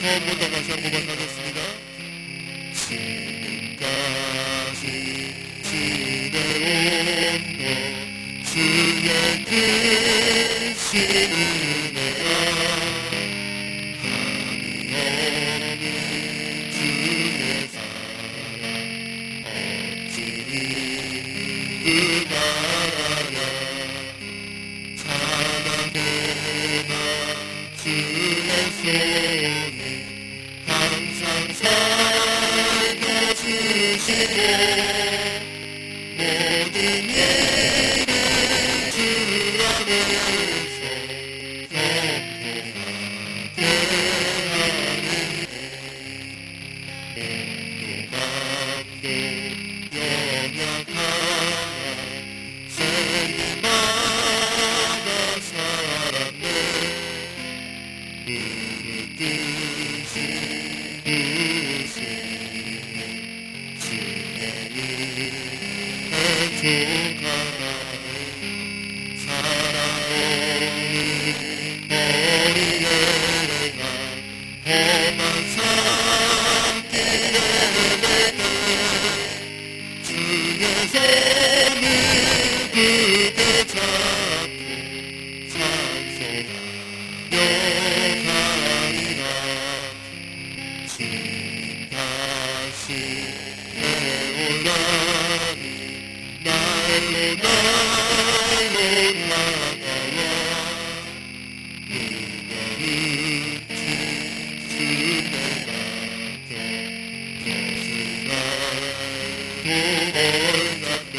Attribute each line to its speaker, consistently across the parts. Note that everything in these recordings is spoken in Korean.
Speaker 1: 처음부터 다시 한 번만 가겠습니다. 지금까지 지내온 것 주의 크신 은혜가 한이 없는 주의 사랑 어찌 은하냐 찬양되나 주의 손이 항상 살펴주시고 모든 일을 주 안에서 경통하게 하느니 온도감도 연약한 생이마다 살았네 뜻이 부으시니 주의 은혜 족하나니 살아오는 머리에 내가 험한 산길에 내게 주의 손을 굳게 잡고 찬송하며 가리라 주님 다시 내올라니 날로 나가와 누가 웃지 주내 맡겨 벗으라도 얼간데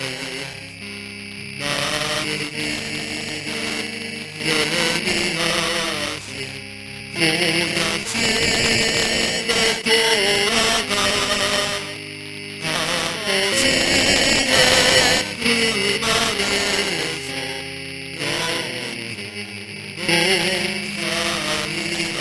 Speaker 1: 나를 위해 예비하신 고향 집에 돌아가 아버지의 품 안에서 영원토록 살리라.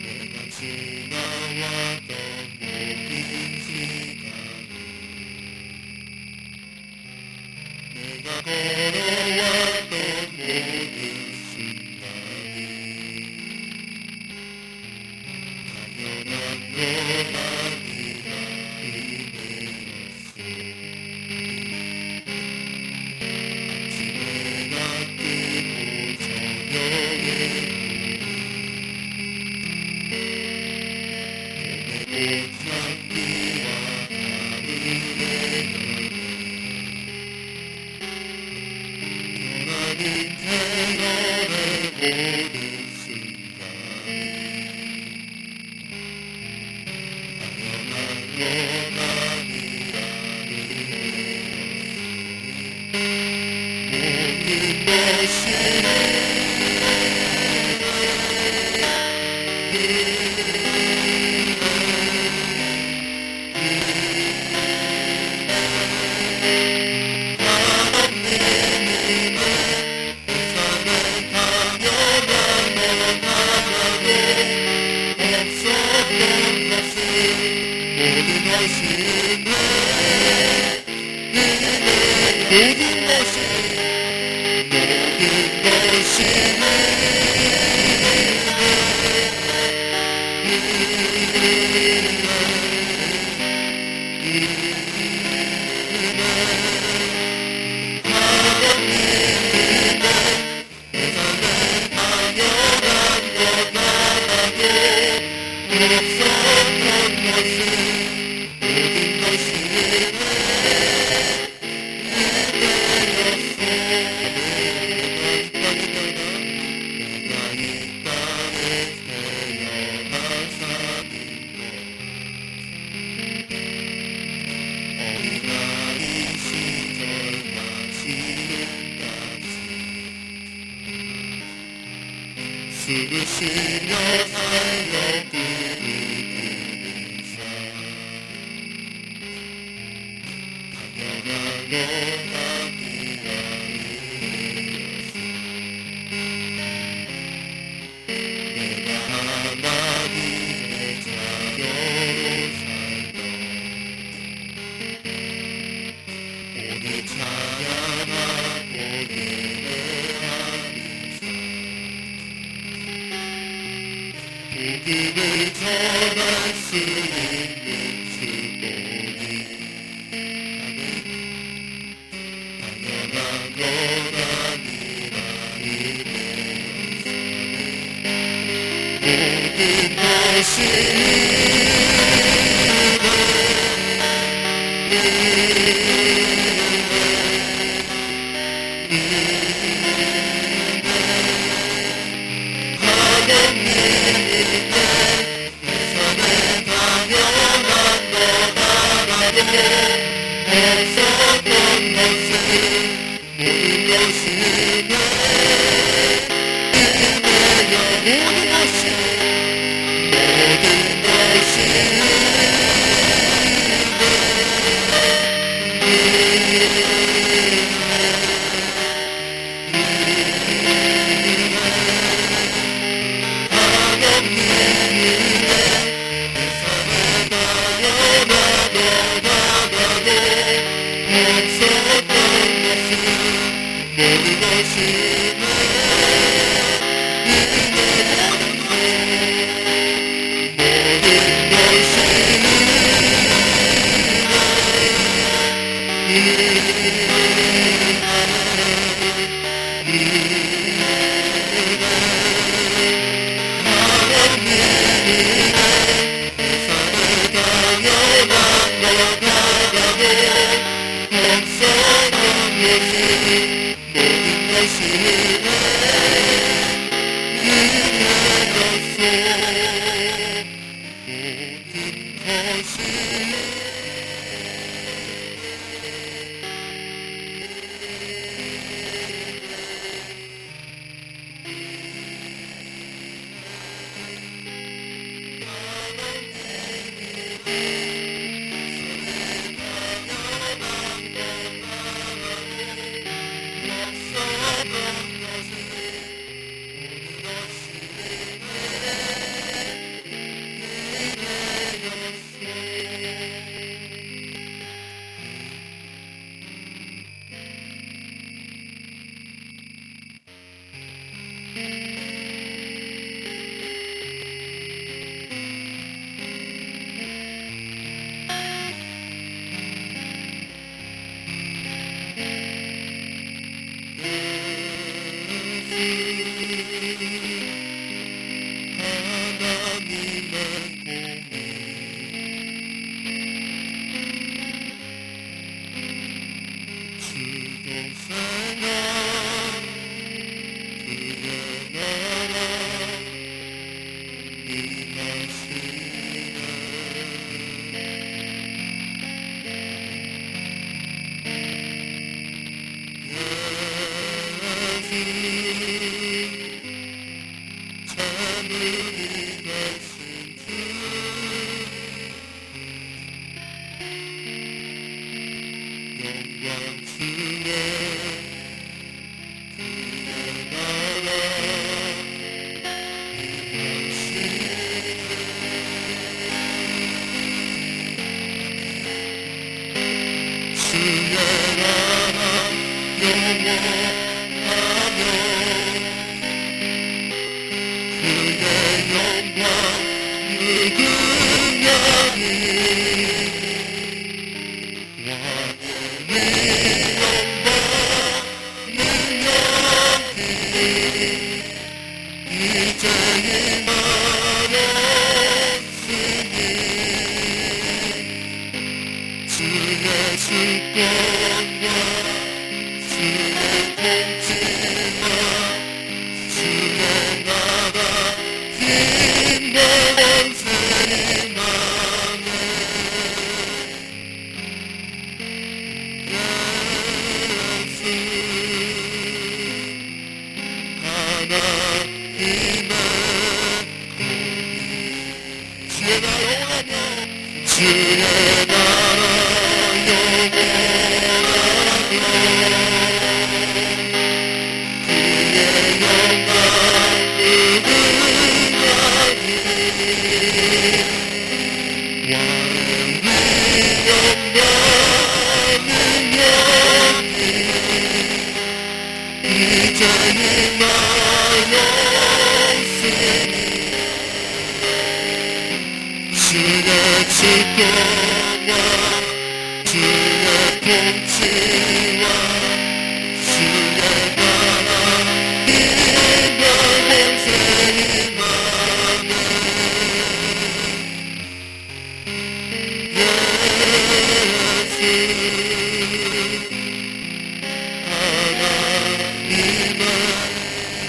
Speaker 1: 내가 지나왔던 모든 시간 내가 걸어왔던 모든 순간이 당연한 건 아니라 은혜였어. 아침에 나 뜨고 저녁에 꽃향기와 하늘의 변하는 태널의 모든 순간이 당연한 건 아니라 은혜였으니 모든 것이 숨으시며 살려두는 그사 당연한 건 아니라 은혜였어. 내가 하나님의 자녀로 살던 오늘 찬양하고 예배하리사. 복음을 전할 수 있는 축복이 당연한 건 아니라 은혜였으니 모든 것이 하나님의 공의 주도 생각 그의 나라 임하시네 재물이 되신 주 영광 주의 그의 나라 임하시네 주의 나라 영원하며 그의 영광 누구냐니 왕의 영광 능력이 이제 임하였으니 주의 주권과 주의 통치와 주의 나라 힘과 권세 임하네 예수 하나님의 주의 나라 오라며 주의 나라 영원하며 그의 영광 누구냐니 왕의 영광 능력이 이제 임하였으니 주의 주권과 주의 통치와 주의 나라 힘과 권세 임하네 예수 하나님의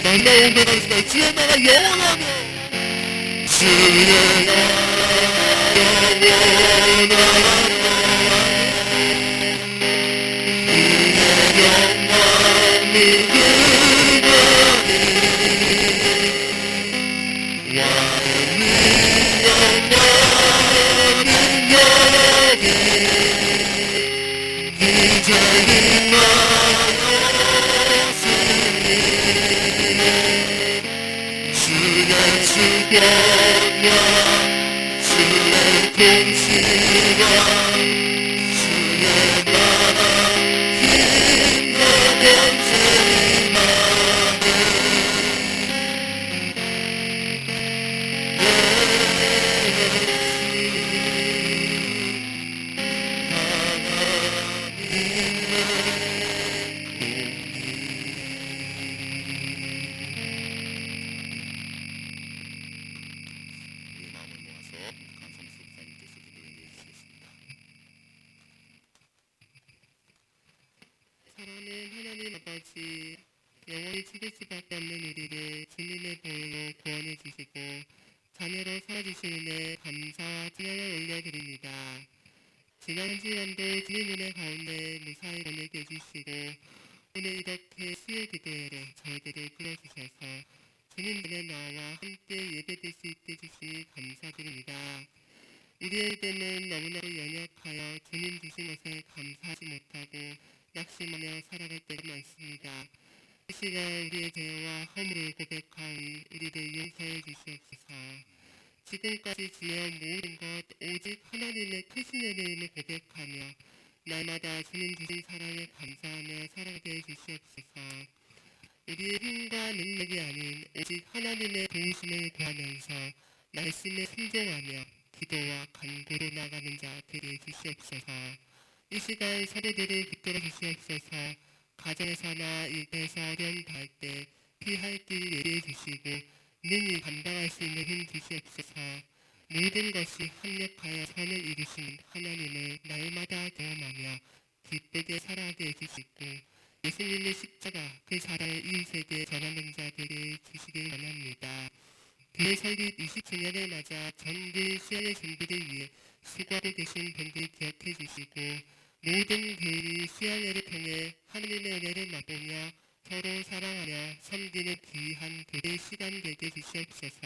Speaker 1: 만나온 배가있으면 주의 나라 영원하며 주의 나라 영원하며 그의 영광 누구냐니 왕의 영광 능력이 이제 임하였으니 주의 주권과 주의 통치와 주의 나라 힘과 권세 임하네 사랑하는 하나님 아버지, 영원히 죽을 수밖에 없는 우리를 주님의 보혈로 구원해 주시고 자녀로 살아주시는 감사와 찬양을 올려드립니다. 지난 주간도 주님 은혜 가운데 무사히 보내게 해주시고 오늘 이렇게 수요 기도회를 저희들을 불러주셔서 주님들의 나와 함께 예배될 수 있게 해주시니 감사드립니다. 우리에게는 너무나도 연약하여 주님 주신 것에 감사하지 못하고 낙심하며 살아갈 때가 많습니다. 이 시간 우리의 죄와 허물을 고백하니 우리를 용서해 주시옵소서. 지금까지 지내온 모든 것 오직 하나님의 크신 은혜임을 고백하며 날마다 주님 주신 사랑에 감사하며 살아가게 해 주시옵소서. 우리의 힘과 능력이 아닌 오직 하나님의 도우심을 구하면서 말씀에 순종하며 기도와 간구로 나가는 자들이 주시옵소서. 이 시간 사례들을 붙들어 주시옵소서. 가정에서나 일터에서 어려움 닿을 때 피할 길 예리해 주시고 능히 감당할 수 있는 힘 주시옵소서. 모든 것이 합력하여 선을 이루시는 하나님을 날마다 경험하며 기쁘게 살아가게 해주시고 예수님의 십자가 그 사랑을 이웃에게 전하는 자들이 주시길 원합니다. 교회 설립 20주년을 맞아 전교인 수련의 준비를 위해 수고하고 계신 분들 기억해 주시고 모든 교인이 수련회를 통해 하느님의 은혜를 맛보며 서로 사랑하며 섬기는 귀한 교회 시간 되게 주시옵소서.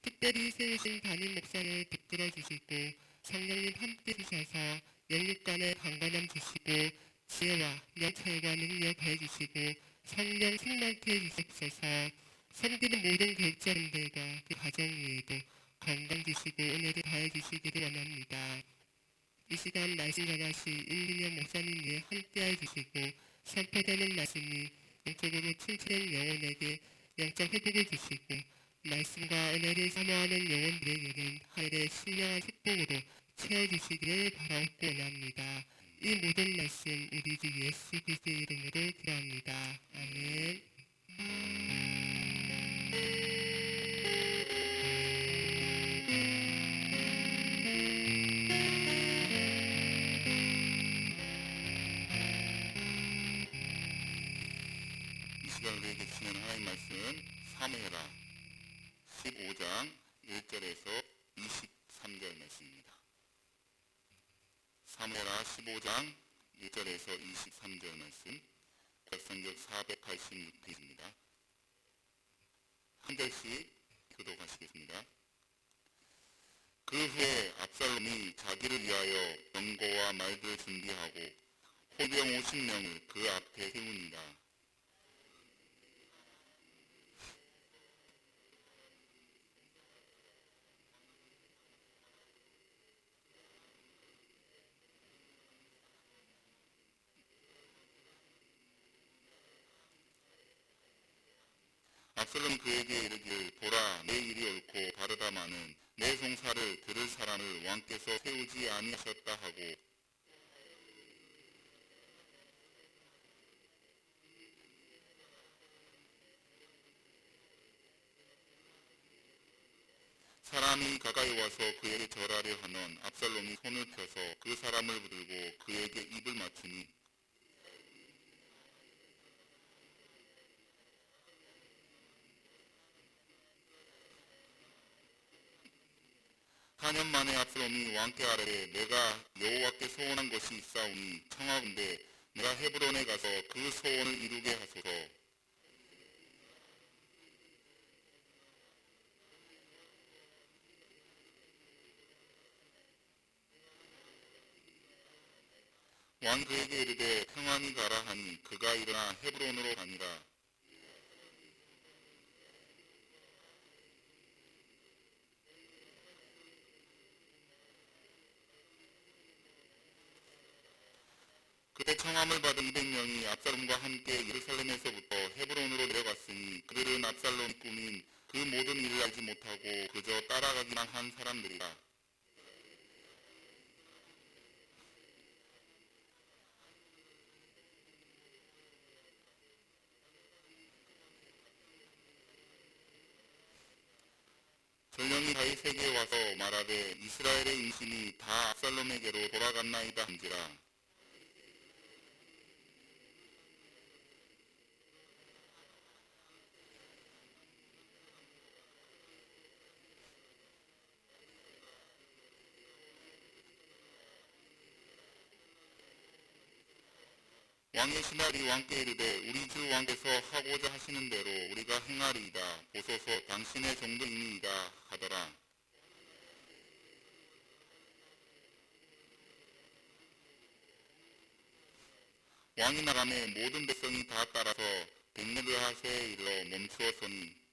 Speaker 1: 특별히 세우신 담임 목사를 이끌어 주시고 성령님 함께 주셔서 영육간에 강건함 주시고 지혜와 명철과 능력 더해 주시고 성령 충만케 해주시옵소서. 섬기는 모든 교육자분들과 그 가정 위에도 건강 주시고 은혜를 더해 주시기를 원합니다. 이 시간 말씀 전하신 임민영 목사님 위에 함께해 주시고 선포되는 말씀이 영적으로 침체된 영혼에게 영적 회복을 주시고 말씀과 은혜를 사모하는 영혼들에게는 하늘의 신령한 축복으로 채워주시기를 바라옵고 원합니다. 이 모든 말씀 우리 주 예수 그리스도의 이름으로 기도합니다. 아멘.
Speaker 2: 이 시간 우리에게 주시는 하나님 말씀은 사무엘하 15장 1절에서 23절 말씀입니다. 사무엘하 15장 1절에서 23절 말씀, 백성경 486페이지입니다. 한 절씩 교독하시겠습니다. 그 후에 압살롬이 자기를 위하여 병거와 말들을 준비하고 호병 50명을 그 앞에 세우니라. 압살롬이 그에게 이르기를 보라, 내 일이 옳고 바르다마는 내 송사를 들을 사람을 왕께서 세우지 아니하셨다 하고 사람이 가까이 와서 그에게 절하려 하면 압살롬이 손을 펴서 그 사람을 붙들고 그에게 입을 맞추니 4년 만에 압살롬이 왕께 아뢰되 내가 여호와께 소원한 것이 있사오니 청하건대 내가 헤브론에 가서 그 소원을 이루게 하소서. 왕이 그에게 이르되 평안히 가라 하니 그가 일어나 헤브론으로 가니라. 그때 청함을 받은 200명이 압살롬과 함께 예루살렘에서부터 헤브론으로 내려갔으니 그들은 압살롬이 꾸민 그 모든 일을 알지 못하고 그저 따라가기만 한 사람들이라. 전령이 다윗에게 와서 말하되 이스라엘의 인심이 다 압살롬에게로 돌아갔나이다 한지라. 왕의 신하들이 왕께 이르되 우리 주 왕께서 하고자 하시는 대로 우리가 행하리이다. 보소서 당신의 종들이니이다 하더라. 왕이 나가매 모든 백성이 다 따라서 백르하세에 이르러 멈추었으니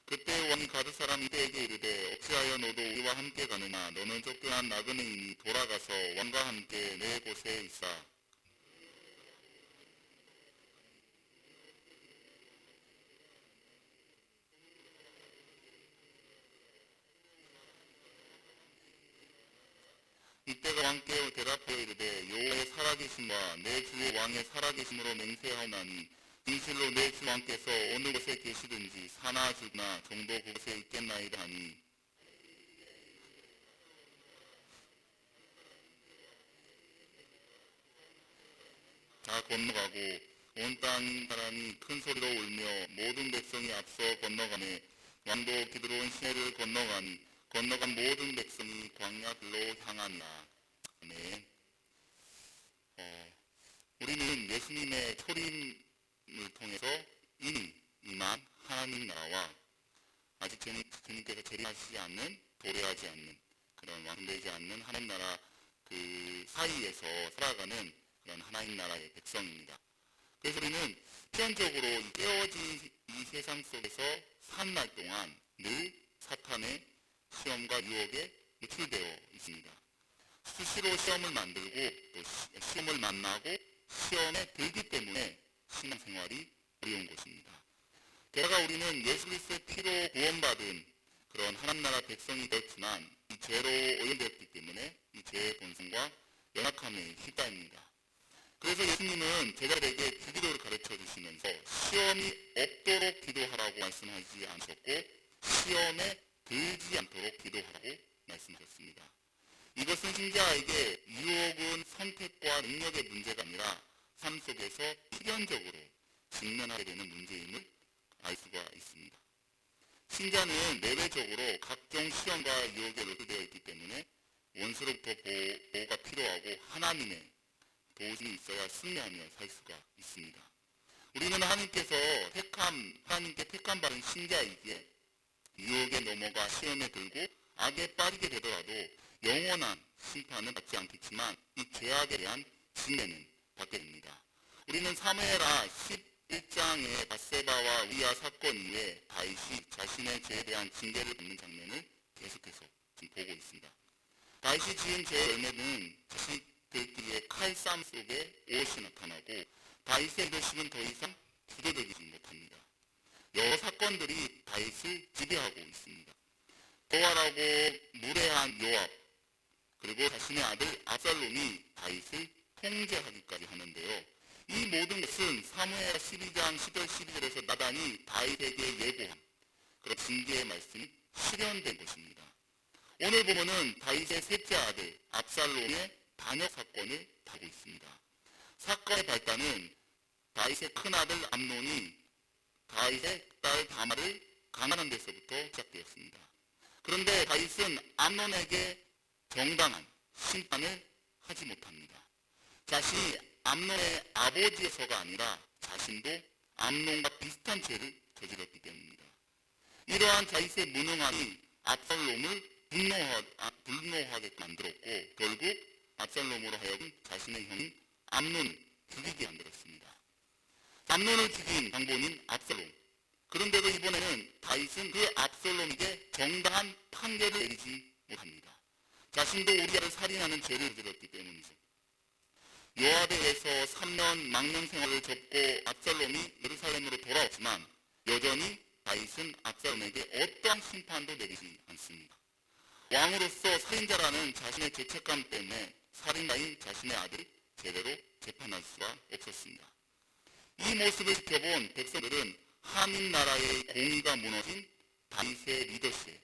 Speaker 2: 그때 왕이 가드 사람 이때에게 이르되 어찌하여 너도 우리와 함께 가느냐. 너는 쫓겨난 나그네이니 돌아가서 왕과 함께 내 곳에 있사. 왕께 대답하여 이르되 여호와의 살아계심과 내 주의 왕의 살아계심으로 맹세하오나니 진실로 내 주 왕께서 어느 곳에 계시든지 사나 죽나 종도 그곳에 있겠나이다 하니 다 건너가고 온 땅 사람이 큰 소리로 울며 모든 백성이 앞서 건너가매 왕도 기드론 시내를 건너간 모든 백성이 광야길로 향하니라. 아멘. 우리는 예수님의 초림을 통해서 이미 임한 하나님 나라와 아직 주님께서 재림하시지 않는, 도래하지 않는, 그런 완성되지 않는 하나님 나라 그 사이에서 살아가는 그런 하나님 나라의 백성입니다. 그래서 우리는 필연적으로 깨어진 이 세상 속에서 산 날 동안 늘 사탄의 시험과 유혹에 노출되어 있습니다. 수시로 시험을 만들고 또 시험을 만나고 시험에 들기 때문에 신앙생활이 어려운 것입니다. 게다가 우리는 예수 그리스도의 피로 구원받은 그런 하나님 나라 백성이 되었지만 이 죄로 오염되었기 때문에 이 죄의 본성과 연약함에 휩싸입니다. 그래서 예수님은 제자들에게 기도를 가르쳐 주시면서 시험이 없도록 기도하라고 말씀하지 않으셨고 시험에 들지 않도록 기도하라고 말씀하셨습니다. 이것은 신자에게 유혹은 선택과 능력의 문제가 아니라 삶 속에서 필연적으로 직면하게 되는 문제임을 알 수가 있습니다. 신자는 내외적으로 각종 시험과 유혹에 노출되어 있기 때문에 원수로부터 보호가 필요하고 하나님의 도우심이 있어야 승리하며 살 수가 있습니다. 우리는 하나님께 택함 받은 신자이기에 유혹에 넘어가 시험에 들고 악에 빠지게 되더라도 영원한 심판은 받지 않겠지만 이 죄악에 대한 징계는 받게 됩니다. 우리는 사무엘하 11장의 밧세바와 우리아 사건 이후에 다윗이 자신의 죄에 대한 징계를 받는 장면을 계속해서 지금 보고 있습니다. 다윗이 지은 죄의 열매는 자식들끼리의 칼싸움 속에 오롯이 나타나고 다윗의 리더십은 더 이상 주도되지 못합니다. 여러 사건들이 다윗을 지배하고 있습니다. 도활하고 무례한 요압 그리고 자신의 아들 압살롬이 다윗을 통제하기까지 하는데요. 이 모든 것은 사무엘하 12장 10절 12절에서 나단이 다윗에게 예고한 그런 징계의 말씀이 실현된 것입니다. 오늘 보면은 다윗의 셋째 아들 압살롬의 반역 사건을 다루고 있습니다. 사건의 발단은 다윗의 큰아들 암논이 다윗의 딸 다말을 강간한 데서부터 시작되었습니다. 그런데 다윗은 암논에게 정당한 심판을 하지 못합니다. 자신이 암논의 아버지여서가 아니라 자신도 암논과 비슷한 죄를 저질렀기 때문입니다. 이러한 다윗의 무능함이 압살롬을 분노하게 만들었고 결국 압살롬으로 하여금 자신의 형인 암논을 죽이게 만들었습니다. 암논을 죽인 장본인 압살롬. 그런데도 이번에는 다윗은 그 압살롬에게 정당한 판결을 내리지 못합니다. 자신도 우리아를 살인하는 죄를 저질렀기 때문이죠. 요압에 의해서 3년 망명 생활을 접고 압살롬이 예루살렘으로 돌아왔지만 여전히 다윗은 압살롬에게 어떠한 심판도 내리지 않습니다. 왕으로서 살인자라는 자신의 죄책감 때문에 살인자인 자신의 아들을 제대로 재판할 수가 없었습니다. 이 모습을 지켜본 백성들은 하나님 나라의 공의가 무너진 다윗의 리더십에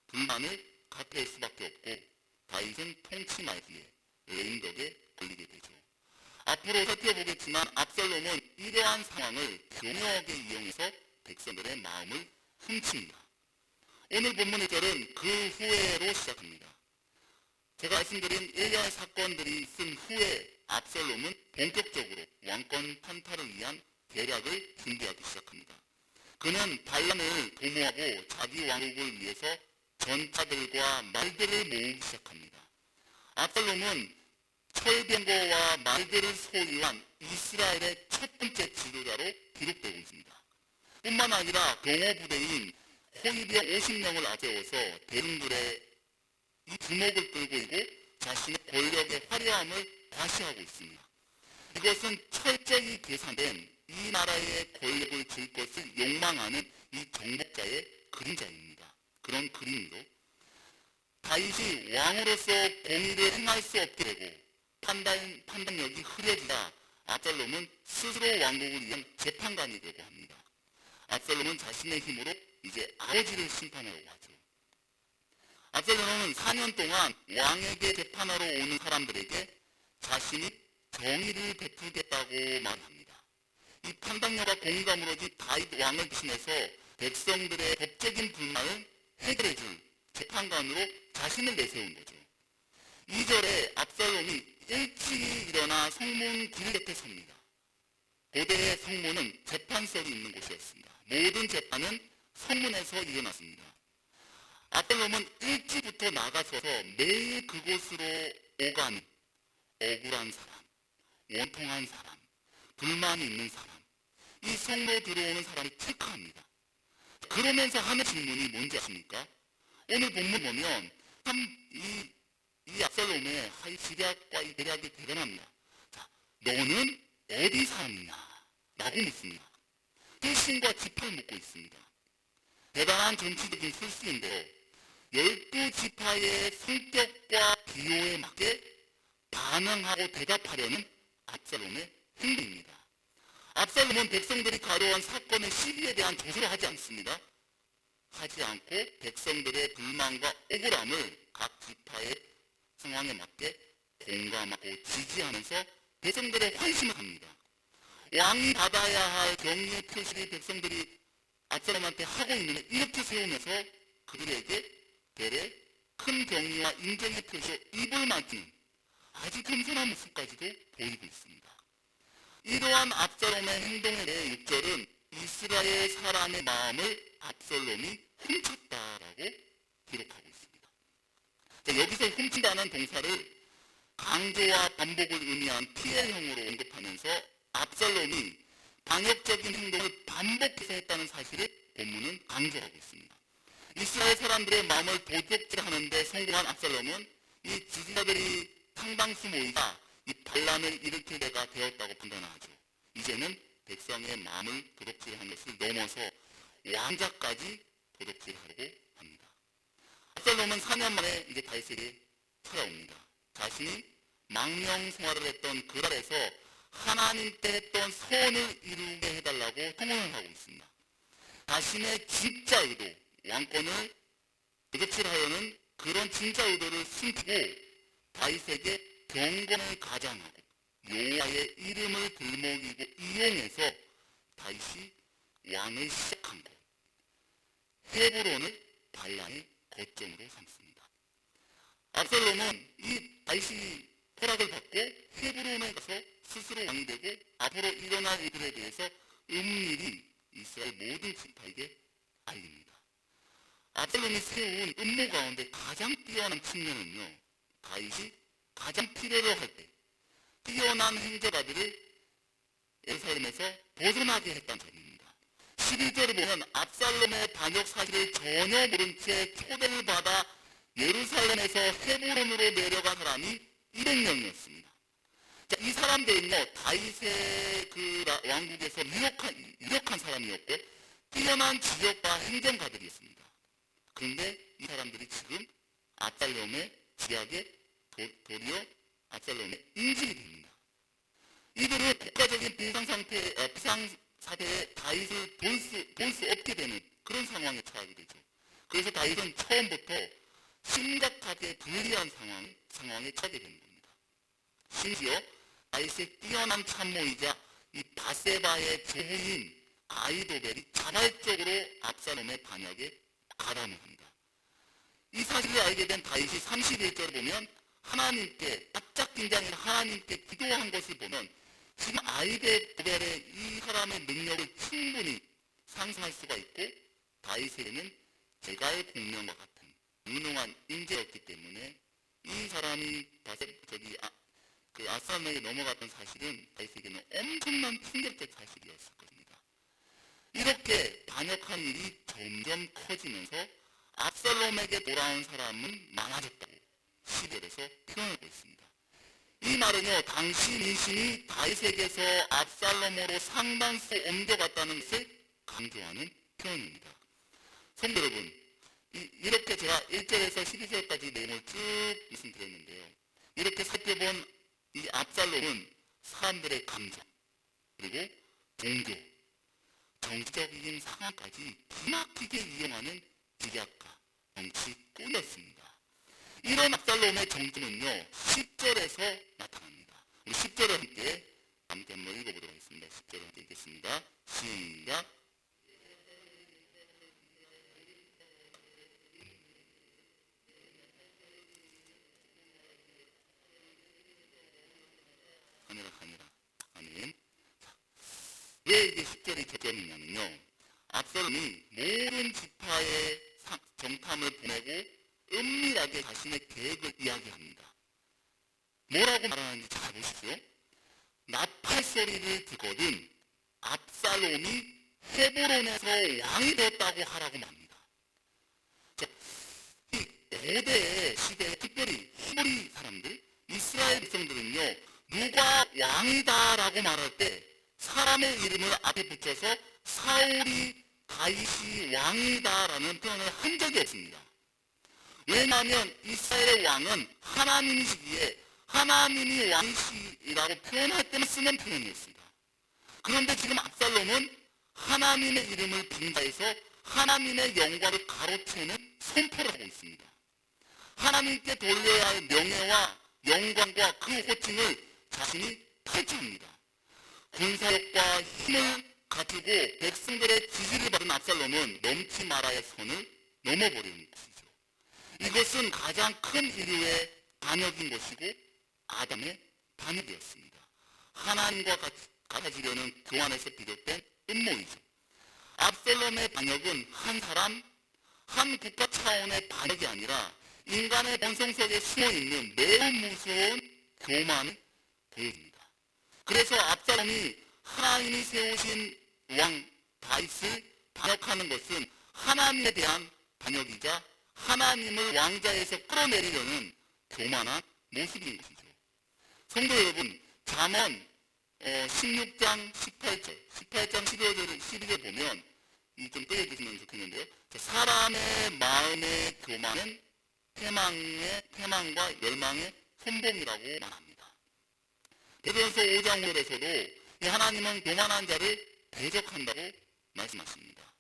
Speaker 2: 불만을 가태할 수밖에 없고 다윗은 통치 말기에 레인덕에 걸리게 되죠. 앞으로 살펴보겠지만 압살롬은 이러한 상황을 교묘하게 이용해서 백성들의 마음을 훔칩니다. 오늘 본문 1절은 그 후에로 시작합니다. 제가 말씀드린 1년의 사건들이 있은 후에 압살롬은 본격적으로 왕권 탄탈을 위한 계략을 준비하기 시작합니다. 그는 반란을 도모하고 자기 왕국을 위해서 전차들과 말들을 모으기 시작합니다. 압살롬은 철병거와 말들을 소유한 이스라엘의 첫 번째 지도자로 기록되고 있습니다. 뿐만 아니라 경호부대인 호위병 50명을 앞세워서 대중들의 이 주목을 끌고 있고 자신의 권력의 화려함을 과시하고 있습니다. 이것은 철저히 계산된 이 나라의 권력을 쥘 것을 욕망하는 이 정복자의 그림자입니다. 그런 그림으로 다윗이 왕으로서 공의를 행할 수 없게 되고 판단력이 흐려지자 압살롬은 스스로 왕국을 위한 재판관이 되고 합니다. 압살롬은 자신의 힘으로 이제 아버지를 심판하려고 하죠. 압살롬은 4년 동안 왕에게 재판하러 오는 사람들에게 자신이 정의를 베풀겠다고 말합니다. 이 판단력과 공의가 무너진 다윗 왕을 대신해서 백성들의 법적인 불만을 해결해줄 재판관으로 자신을 내세운 거죠. 2절에 압살롬이 일찍이 일어나 성문 길 곁에 섭니다. 고대의 성문은 재판석이 있는 곳이었습니다. 모든 재판은 성문에서 일어났습니다. 압살롬은 일찍부터 나가서서 매일 그곳으로 오가는 억울한 사람, 원통한 사람, 불만이 있는 사람, 이 성로 들어오는 사람을 체크합니다. 그러면서 하는 질문이 뭔지 아십니까? 오늘 본문 보면 참 이 압살롬의 지략과 이 대략이 대단합니다. 자, 너는 어디 사느냐? 라고 묻습니다. 회심과 지파를 묻고 있습니다. 대단한 정치적인 술수인데요. 12지파의 성격과 기호에 맞게 반응하고 대답하려는 압살롬의 행동입니다. 압살롬은 백성들이 가로한 사건의 시비에 대한 조사를 하지 않습니다. 하지 않고 백성들의 불만과 억울함을 각 지파의 상황에 맞게 공감하고 지지하면서 백성들의 환심을 합니다. 왕이 받아야 할 경의의 표시를 백성들이 압살롬한테 하고 있는 이렇게 세우면서 그들에게 대래 큰 경의와 인정의 표시로 입을 맞추는 아주 겸손한 모습까지도 보이고 있습니다. 이러한 압살롬의 행동에 대해 6절은 이스라엘 사람의 마음을 압살롬이 훔쳤다라고 기록하고 있습니다. 자, 여기서 훔친다는 동사를 강조와 반복을 의미한 피해형으로 언급하면서 압살롬이 반역적인 행동을 반복해서 했다는 사실을 본문은 강조하고 있습니다. 이스라엘 사람들의 마음을 도둑질하는데 성공한 압살롬은 이 지지자들이 상당수 모이자 이 반란을 일으킬 때가 되었다고 판단하죠. 이제는 백성의 마음을 도둑질하는 것을 넘어서 왕자까지 도둑질하려고 합니다. 압살롬은 4년 만에 이제 다윗에게 찾아옵니다. 자신이 망명 생활을 했던 그날에서 하나님께 했던 소원을 이루게 해달라고 통원을 하고 있습니다. 자신의 진짜 의도, 왕권을 도둑질하려는 그런 진짜 의도를 숨기고 다윗에게 경건을 가장하고 여호와의 이름을 들먹이고 이용해서 다윗이 왕을 시작한 것, 헤브론을 반란의 거점으로 삼습니다. 압살롬은 이 다윗이 허락을 받고 헤브론에 가서 스스로 왕이 되고 앞으로 일어날 일들에 대해서 은밀히 이스라엘 모든 지파에게 알립니다. 압살롬이 세운 음모 가운데 가장 뛰어난 측면은요, 다윗이 가장 필요로 할 때 뛰어난 행적아들을 예루살렘에서 벗어나게 했다는 점입니다. 12절을 보면 압살롬의 반역 사실을 전혀 모른 채 초대를 받아 예루살렘에서 헤브론으로 내려간 사람이 200명이었습니다. 자, 이 사람들은요, 다윗의 그 왕국에서 유력한 사람이었고 뛰어난 지적과 행정가들이었습니다. 그런데 이 사람들이 지금 압살롬의 지략에 도리어 압살롬의 인질이 됩니다. 이들은 국가적인 비상사태에 다윗을 볼 수 없게 되는 그런 상황에 처하게 되죠. 그래서 다윗은 처음부터 심각하게 불리한 상황에 처하게 되는 겁니다. 심지어 다윗의 뛰어난 참모이자 이 바세바의 조부인 아이도벨이 자발적으로 압살롬의 반역에 가담을 합니다. 이 사실을 알게 된 다윗이 31절을 보면 하나님께 바짝 긴장해서 하나님께 기도한 것을 보면 지금 아이도벨의 이 사람의 능력을 충분히 상상할 수가 있고 다윗에게는 제갈 공명과 같은 유능한 인재였기 때문에 이 사람이 압살롬에게 넘어갔던 사실은 다윗에게는 엄청난 충격적 사실이었을 것입니다. 이렇게 반역한 일이 점점 커지면서 압살롬에게 돌아온 사람은 많아졌다고 12절에서 표현하고 있습니다. 이 말은요, 당시 민심이 다윗에게서 압살롬으로 상당수 옮겨갔다는 것을 강조하는 표현입니다. 성도 여러분, 이렇게 제가 1절에서 12절까지 내용을 쭉 말씀드렸는데요. 이렇게 살펴본 이 압살롬은 사람들의 감정, 그리고 종교, 정치적인 상황까지 기막히게 이용하는 지략가, 정치꾼이었습니다. 이런 압살롬의 정점은요, 10절에서 나타납니다. 우리 10절을 함께 한번 읽어보도록 하겠습니다. 10절을 함께 읽겠습니다. 시작. 하니라. 아멘. 왜 이게 10절이 적절이냐면요, 압살롬이 모든 지파의 정탐을 보내고 은밀하게 자신의 계획을 이야기합니다. 뭐라고 말하는지 잘 보십시오. 나팔 소리를 듣거든 압살롬이 헤브론에서 왕이 되었다고 하라고 말합니다. 이 고대 시대에 특별히 히브리 사람들, 이스라엘 백성들은요, 누가 왕이다라고 말할 때 사람의 이름을 앞에 붙여서 사울이 다윗이 왕이다라는 표현을 한 적이 없습니다. 왜냐하면 이스라엘의 왕은 하나님이시기에 하나님이 왕이시라고 표현할 때만 쓰는 표현이었습니다. 그런데 지금 압살롬은 하나님의 이름을 빙자해서 하나님의 영광을 가로채는 선포를 하고 있습니다. 하나님께 돌려야 할 명예와 영광과 그 호칭을 자신이 탈취합니다. 군사력과 힘을 가지고 백성들의 지지를 받은 압살롬은 넘지 말아야 선을 넘어버리는 것이죠. 이것은 가장 큰 인류의 반역인 것이고 아담의 반역이었습니다. 하나님과 같아지려는 교환에서 비롯된 음모이죠. 압살롬의 반역은 한 사람, 한 국가 차원의 반역이 아니라 인간의 본성 속에 숨어있는 매우 무서운 교만을 보여줍니다. 그래서 압살롬이 하나님이 세우신 왕 다윗을 반역하는 것은 하나님에 대한 반역이자 하나님을 왕자에서 끌어내리려는 교만한 모습인 것이죠. 성도 여러분, 잠언 16장 18장 12절 보면 좀 끄여주시면 좋겠는데요. 사람의 마음의 교만은 패망과 멸망의 선봉이라고 말합니다. 베드로전서 5장 5절에서도 하나님은 교만한 자를 대적한다고 말씀하십니다.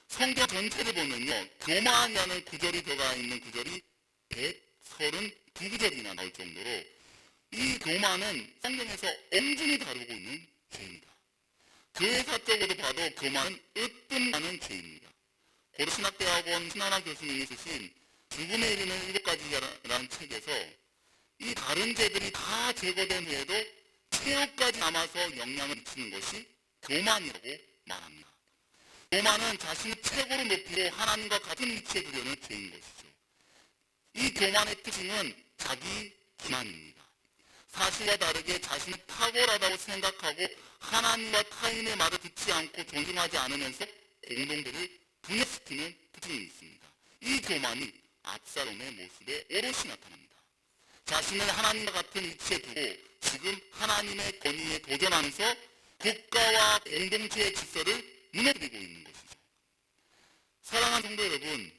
Speaker 2: 성경 전체를 보면요, 교만이라는 구절이 들어가 있는 구절이 132구절이나 나올 정도로 이 교만은 성경에서 엄중히 다루고 있는 죄입니다. 교회사적으로 봐도 교만은 으뜸나는 죄입니다. 고려신학대학원 신하나 교수님이 쓰신 죽음의 이르는 7가지라는 책에서 이 다른 죄들이 다 제거된 후에도 최후까지 남아서 영향을 미치는 것이 교만이라고 말합니다. 교만은 자신을 최고로 높이고 하나님과 같은 위치에 두려는 죄인 것이죠. 이 교만의 특징은 자기 기만입니다. 사실과 다르게 자신을 탁월하다고 생각하고 하나님과 타인의 말을 듣지 않고 존중하지 않으면서 공동체를 분열시키는 특징이 있습니다. 이 교만이 압살롬의 모습에 오롯이 나타납니다. 자신을 하나님과 같은 위치에 두고 지금 하나님의 권위에 도전하면서 국가와 공동체의 질서를 무너뜨리고 있는 것이죠. 사랑하는 성도 여러분,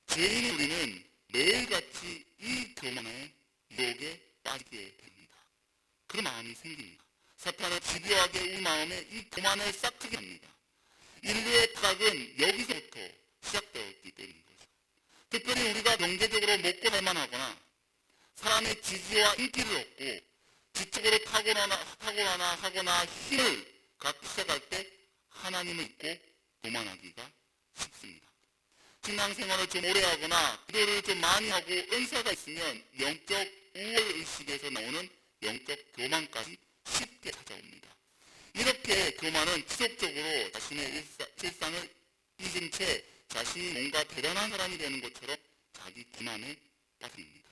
Speaker 2: 죄인인 우리는 매일같이 이 교만의 유혹에 빠지게 됩니다. 그런 마음이 생깁니다. 사탄은 집요하게 우리 마음에 이 교만을 싹트게 합니다. 인류의 타락은 여기서부터 시작되었기 때문인 거죠. 특별히 우리가 경제적으로 먹고 살만하거나 사람의 지지와 인기를 얻고 지적으로 탁월하거나 힘을 갖기 시작할 때 하나님을 잊고 교만하기가 쉽습니다. 신앙생활을 좀 오래 하거나 기도를 좀 많이 하고 은사가 있으면 영적 우월의식에서 나오는 영적 교만까지 쉽게 찾아옵니다. 이렇게 교만은 지속적으로 자신의 일상을 잊은 채 자신이 뭔가 대단한 사람이 되는 것처럼 자기 기만에 빠집니다.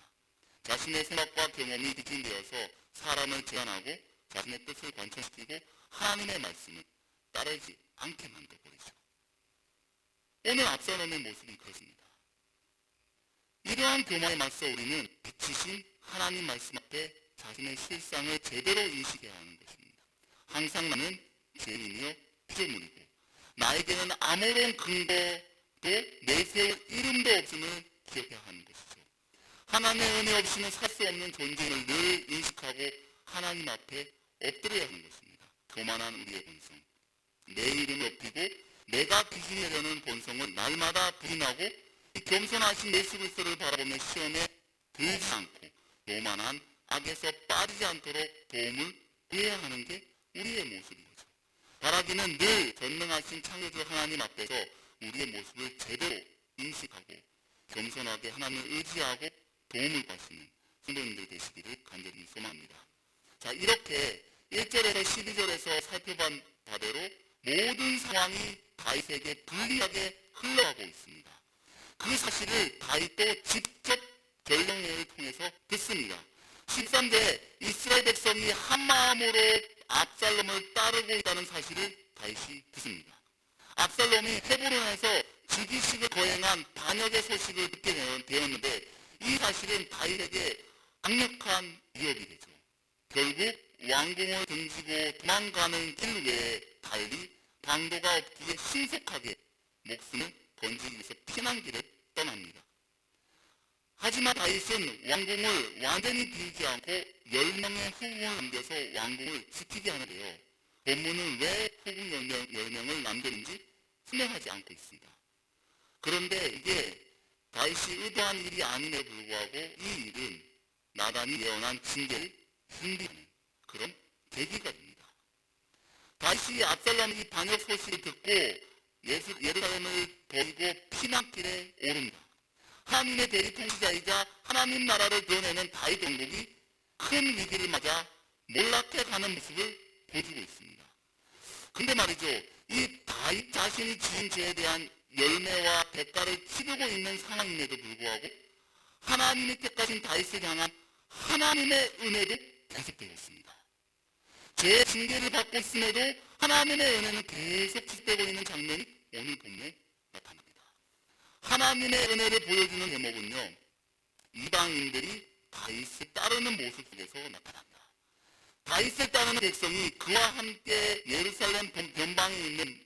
Speaker 2: 자신의 생각과 경험이 비진되어서 사람을 제한하고 자신의 뜻을 관철시키고 하나님의 말씀을 따르지 않게 만들어버리죠. 오늘 압살롬의 모습이 그렇습니다. 이러한 교만에 맞서 우리는 빛이신 하나님 말씀 앞에 자신의 실상을 제대로 인식해야 하는 것입니다. 항상 나는 죄인이며 피조물이고 나에게는 아무런 근거도 또 내세울 이름도 없음을 기억해야 하는 것이죠. 하나님의 은혜 없이는 살 수 없는 존재임을 늘 인식하고 하나님 앞에 엎드려야 하는 것입니다. 교만한 우리의 본성, 내 이름을 높이고 내가 귀신이 되려는 본성은 날마다 부인하고 이 겸손하신 예수 그리스도를 바라보며 시험에 들지 않고 교만한 악에서 빠지지 않도록 도움을 구해야 하는 게 우리의 모습인 거죠. 바라기는 늘 전능하신 창조주 하나님 앞에서 우리의 모습을 제대로 인식하고 겸손하게 하나님을 의지하고 도움을 구하시는 성도님들 되시기를 간절히 소망합니다. 자, 이렇게 1절에서 12절에서 살펴본 바대로 모든 상황이 다윗에게 불리하게 흘러가고 있습니다. 그 사실을 다윗도 직접 전령회를 통해서 듣습니다. 13절 이스라엘 백성이 한마음으로 압살롬을 따르고 있다는 사실을 다윗이 듣습니다. 압살롬이 헤브론에서 즉위식을 거행한 반역의 소식을 듣게 되었는데 이 사실은 다윗에게 강력한 위협이 되죠. 결국 왕궁을 등지고 도망가는 길 외에 달리 방도가 없기에 신속하게 목숨을 건지기 위해서 피난길을 떠납니다. 하지만 다윗은 왕궁을 완전히 비우지 않고 10명의 후궁을 남겨서 왕궁을 지키게 하는데요. 본문은 왜 후궁 10명을 남겼는지 설명하지 않고 있습니다. 그런데 이게 다윗이 의도한 일이 아님에 불구하고 이 일은 나단이 예언한 징계를 준비하는 그런 계기가 됩니다. 다윗이 압살롬 이 반역 소식을 듣고 예루살렘을 버리고 피난길에 오릅니다. 하나님의 대리 통치자이자 하나님 나라를 드러내는 다윗 왕국이 큰 위기를 맞아 몰락해가는 모습을 보여주고 있습니다. 근데 말이죠, 이 다윗 자신이 지은 죄에 대한 열매와 대가를 치르고 있는 상황임에도 불구하고 하나님이 택하신 다윗을 향한 하나님의 은혜도 계속되고 있습니다. 죄의 징계를 받고 있음에도 하나님의 은혜는 계속 지속되고 있는 장면이 오늘 본문에 나타납니다. 하나님의 은혜를 보여주는 대목은요, 이방인들이 다윗을 따르는 모습 속에서 나타납니다. 다윗을 따르는 백성이 그와 함께 예루살렘 변방에 있는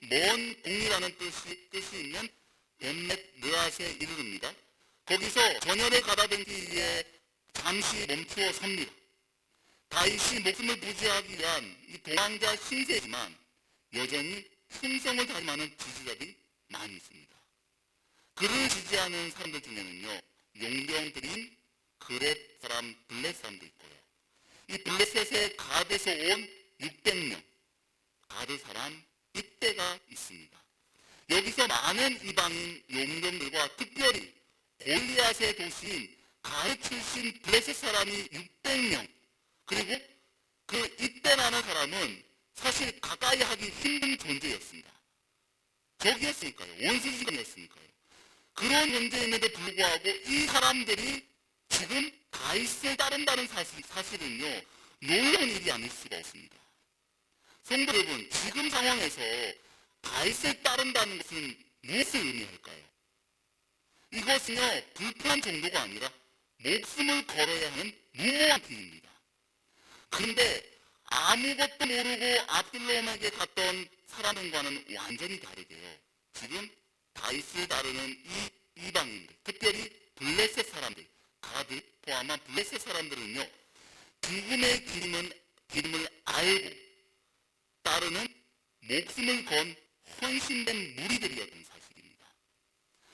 Speaker 2: 먼 궁이라는 뜻이 있는 벳렛르앗에 이르릅니다. 거기서 전열에 가다듬기 위해 잠시 멈추어 섭니다. 다윗이 목숨을 부지하기 위한 이 도망자 신세지만 여전히 충성을 다짐하는 지지자들이 많이 있습니다. 그를 지지하는 사람들 중에는요, 용병들인 그렛 사람, 블렛 사람도 있고요. 이 블레셋의 가드에서 온 600명, 가드 사람 이때가 있습니다. 여기서 많은 이방인 용병들과 특별히 골리앗의 도시인 가드 출신 블레셋 사람이 600명, 그리고 그 이때라는 사람은 사실 가까이 하기 힘든 존재였습니다. 적이었으니까요. 원수지간이었으니까요. 그런 존재임에도 불구하고 이 사람들이 지금 다윗을 따른다는 사실은요, 놀라운 일이 아닐 수가 없습니다. 성도 여러분, 지금 상황에서 다윗을 따른다는 것은 무엇을 의미할까요? 이것은요, 불편한 정도가 아니라 목숨을 걸어야 하는 무모한 길입니다. 그런데 아무것도 모르고 압살롬에게 갔던 사람과는 완전히 다르게요, 지금 다윗을 따르는 이 이방인들, 특별히 블레셋 사람들, 가드 포함한 블레셋 사람들은요, 죽음의 기름을 알고 따르는 목숨을 건 헌신된 무리들이었던 사실입니다.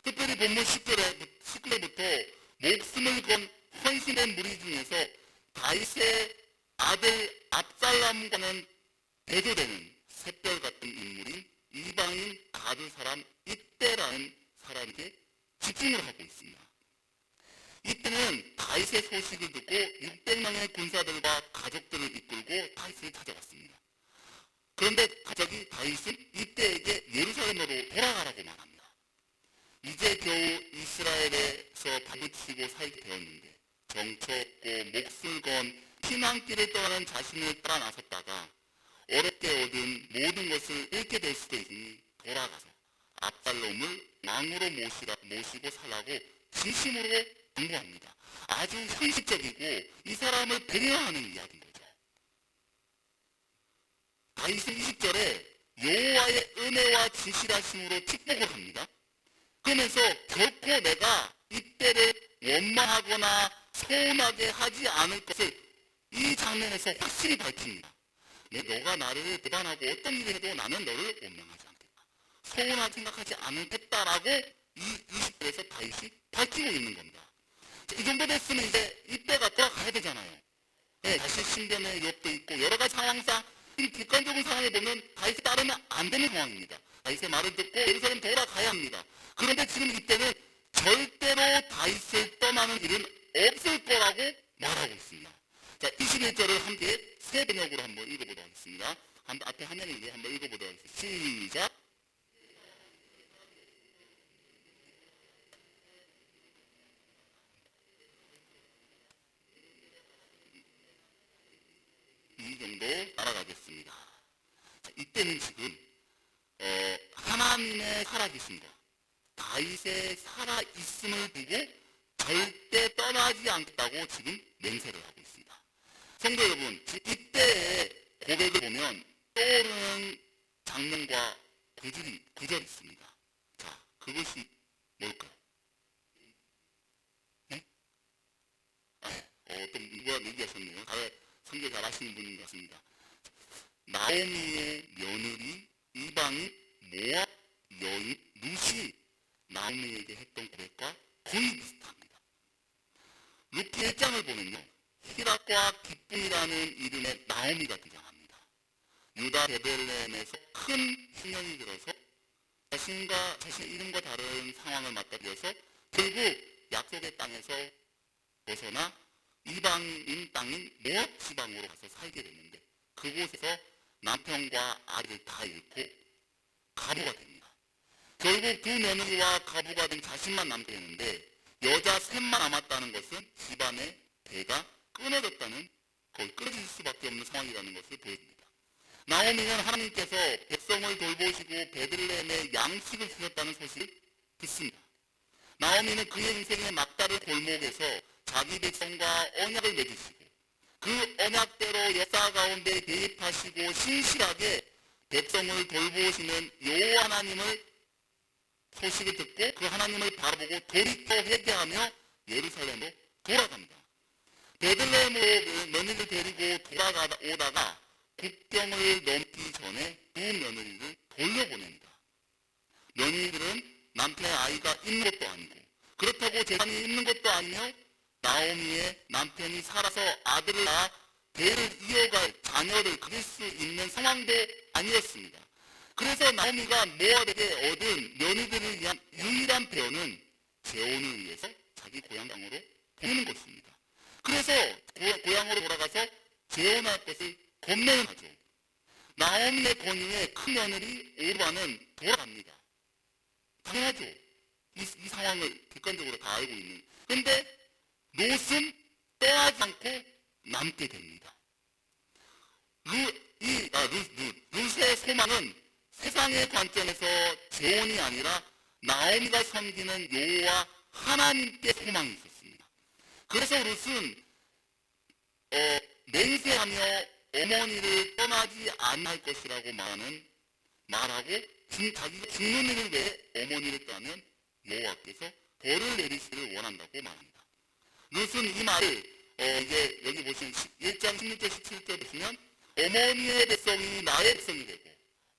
Speaker 2: 특별히 본문 19절부터 목숨을 건 헌신된 무리 중에서 다윗의 아들 압살롬과는 대조되는 샛별 같은 인물인 이방인 가드 사람 이때라는 사람에게 집중을 하고 있습니다. 이때는 다윗의 소식을 듣고 600명의 군사들과 가족들을 이끌고 다윗을 찾아갔습니다. 그런데 갑자기 다윗은 이때에게 예루살렘으로 돌아가라고 말합니다. 이제 겨우 이스라엘에서 발붙이고 살게 되었는데 정처 없고 목숨을 건 피난길을 떠나는 자신을 따라 나섰다가 어렵게 얻은 모든 것을 잃게 될 수도 있으니 돌아가서 압살롬을 왕으로 모시고 살라고 진심으로 당부합니다. 아주 현실적이고 이 사람을 배려하는 이야기인 거죠. 다윗은 20절에 여호와의 은혜와 진실하심으로 축복을 합니다. 그러면서 결코 내가 이때를 원망하거나 서운하게 하지 않을 것을 이 장면에서 확실히 밝힙니다. 너가 나를 배반하고 어떤 일을 해도 나는 너를 원망하지 않겠다. 서운하게 생각하지 않겠다라고 이 20절에서 다윗이 밝히고 있는 겁니다. 이 정도 됐으면 이제 이때가 돌아가야 되잖아요. 네, 다시 신변의 욥도 있고 여러 가지 상황상 이 객관적인 상황에 보면 다윗이 따르면 안 되는 상황입니다. 다윗의 말을 듣고 예루살렘 돌아가야 합니다. 그런데 지금 이때는 절대로 다윗을 떠나는 일은 없을 거라고 말하고 있습니다. 자, 21절을 함께 세 번역으로 한번 읽어보도록 하겠습니다. 앞에 화면에 이제 한번 읽어보도록 하겠습니다. 시작. 이 정도 따라가겠습니다. 자, 이때는 지금 하나님의 살아계심과 다윗의 살아있음을 두고 절대 떠나지 않겠다고 지금 맹세를 하고 있습니다. 성도 여러분, 이때의 고백을 보면 떠오르는 장면과 구절이 있습니다. 자, 그것이 뭘까요? 네? 또 누가 얘기하셨네요. 성경 잘 아시는 분인 것 같습니다. 나오미의 며느리 이방인 모압 여인 룻이 나오미에게 했던 고백과 거의 비슷합니다. 루키 1장을 보면요, 희락과 기쁨이라는 이름의 나오미가 등장합니다. 유다 베들레헴에서 큰 희년이 들어서 자신의 이름과 다른 상황을 맞닥뜨려서 결국 약속의 땅에서 벗어나 이방인 땅인 모압 지방으로 가서 살게 됐는데 그곳에서 남편과 아이를 다 잃고 가부가 됩니다. 결국 두 며느리와 가부가 된 자신만 남게 되는데 여자 셋만 남았다는 것은 집안의 대가 끊어졌다는, 거의 끊어질 수밖에 없는 상황이라는 것을 보여줍니다. 나오미는 하나님께서 백성을 돌보시고 베들레헴에 양식을 주셨다는 소식을 듣습니다. 나오미는 그의 인생의 막다른 골목에서 자기 백성과 언약을 맺으시고 그 언약대로 역사 가운데 개입하시고 신실하게 백성을 돌보시는 여호와 하나님을 소식을 듣고 그 하나님을 바라보고 돌이켜 회개하며 예루살렘으로 돌아갑니다. 베들레헴으로 며느리를 데리고 돌아오다가 국경을 넘기 전에 두 며느리를 돌려보냅니다. 며느리들은 남편의 아이가 있는 것도 아니고 그렇다고 재산이 있는 것도 아니며 나오미의 남편이 살아서 아들을 낳아 대를 이어갈 자녀를 가질 수 있는 상황도 아니었습니다. 그래서 나오미가 모압에게 얻은 며느리들을 위한 유일한 배우는 재혼을 위해서 자기 고향 땅으로 보내는 것입니다. 그래서 고향으로 돌아가서 재혼할 것을 권면을 하죠. 나오미의 권유에 큰 며느리 오르바는 돌아갑니다. 당연하죠. 이 상황을 객관적으로 다 알고 있는. 그런데 롯은 떠나지 않고 남게 됩니다. 룻의 소망은 세상의 관점에서 재혼이 아니라 나오미가 섬기는 여호와 하나님께 소망이 있었습니다. 그래서 룻은 맹세하며 어머니를 떠나지 않을 것이라고 말하고 자기가 죽는 일을 위해 어머니를 떠나면 여호와께서 벌을 내리시기를 원한다고 말합니다. 룻은 이 말을 이제 여기 보시면 1장 16절 17절 보시면 어머니의 백성이 나의 백성이 되고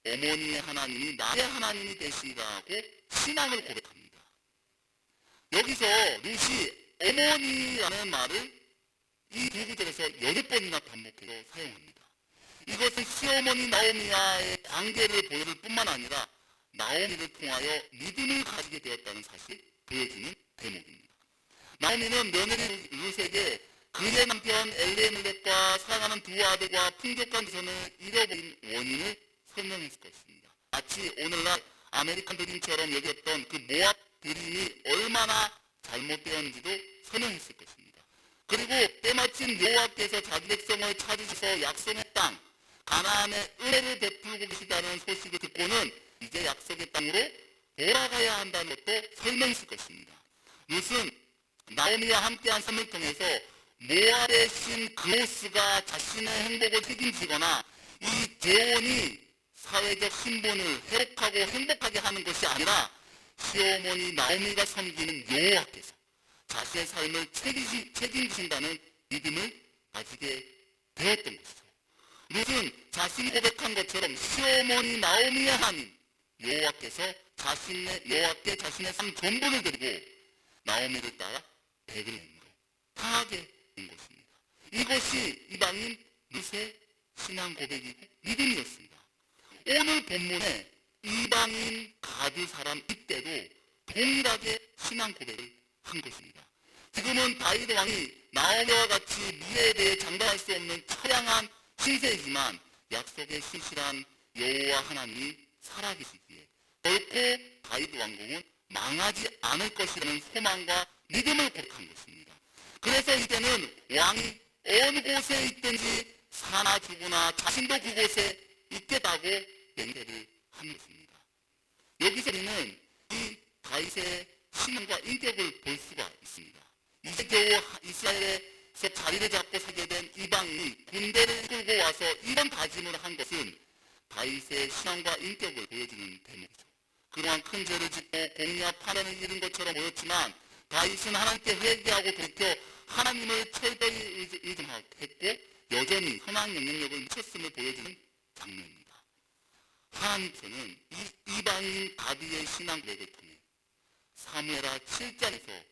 Speaker 2: 어머니의 하나님이 나의 하나님이 되시라고 신앙을 고백합니다. 여기서 룻이 어머니라는 말을 이 두 구절에서 8번이나 반복해서 사용합니다. 이것은 시어머니 나오미와의 관계를 보여줄 뿐만 아니라 나오미를 통하여 믿음을 가지게 되었다는 사실을 보여주는 대목입니다. 나오미는 며느리 룻에게 그의 남편 엘리멜렉과 사랑하는 두 아들과 풍족한 자손을 잃어버린 원인을 설명했을 것입니다. 마치 오늘날 아메리칸 드림처럼 여겼던 그 모압 드림이 얼마나 잘못되었는지도 설명했을 것입니다. 그리고 때마침 여호와께서 자기 백성을 찾으셔서 약속의 땅 가나안에 은혜를 베풀고 계시다는 소식을 듣고는 이제 약속의 땅으로 돌아가야 한다는 것도 설명했을 것입니다. 룻은 나오미와 함께한 삶을 통해서 모압의 신 그로스가 자신의 행복을 책임지거나 이 재혼이 사회적 신분을 회복하고 행복하게 하는 것이 아니라 시어머니 나오미가 섬기는 여호와께서 자신의 삶을 책임지신다는 믿음을 가지게 되었던 것이죠. 룻은 자신이 고백한 것처럼 시어머니 나오미의 하나님 여호와께서 여호와께 자신의 삶 전부를 드리고 나오미를 따라 베들레헴으로 향하게 된 것입니다. 이것이 이방인 룻의 신앙 고백이고 믿음이었습니다. 오늘 본문에 이방인 가드 사람 이때도 동일하게 신앙 고백을 한 것입니다. 지금은 다윗 왕이 나오미와 같이 미래에 대해 장담할 수 없는 처량한 신세이지만 약속의 신실한 여호와 하나님이 살아계시기에 결코 다윗 왕국은 망하지 않을 것이라는 소망과 믿음을 고백한 것입니다. 그래서 이제는 왕이 어느 곳에 있든지 사나 죽으나 자신도 그곳에 있겠다고 맹세를 한 것입니다. 여기서 우리는 이 다윗의 신앙과 인격을 볼 수가 있습니다. 이제 겨우 이스라엘에서 자리를 잡고 서게 된 이방인이 군대를 이끌고 와서 이런 다짐을 한 것은 다윗의 신앙과 인격을 보여주는 대목이죠. 그동안 큰 죄를 짓고 공의와 판단을 잃은 것처럼 보였지만 다윗은 하나님께 회개하고 돌이켜 하나님을 철저히 의존했고 여전히 선한 영향력을 미쳤음을 보여주는 장면입니다. 하나님께서는 이 이방인 가드의 신앙 고백을 통해 사무엘하 7장에서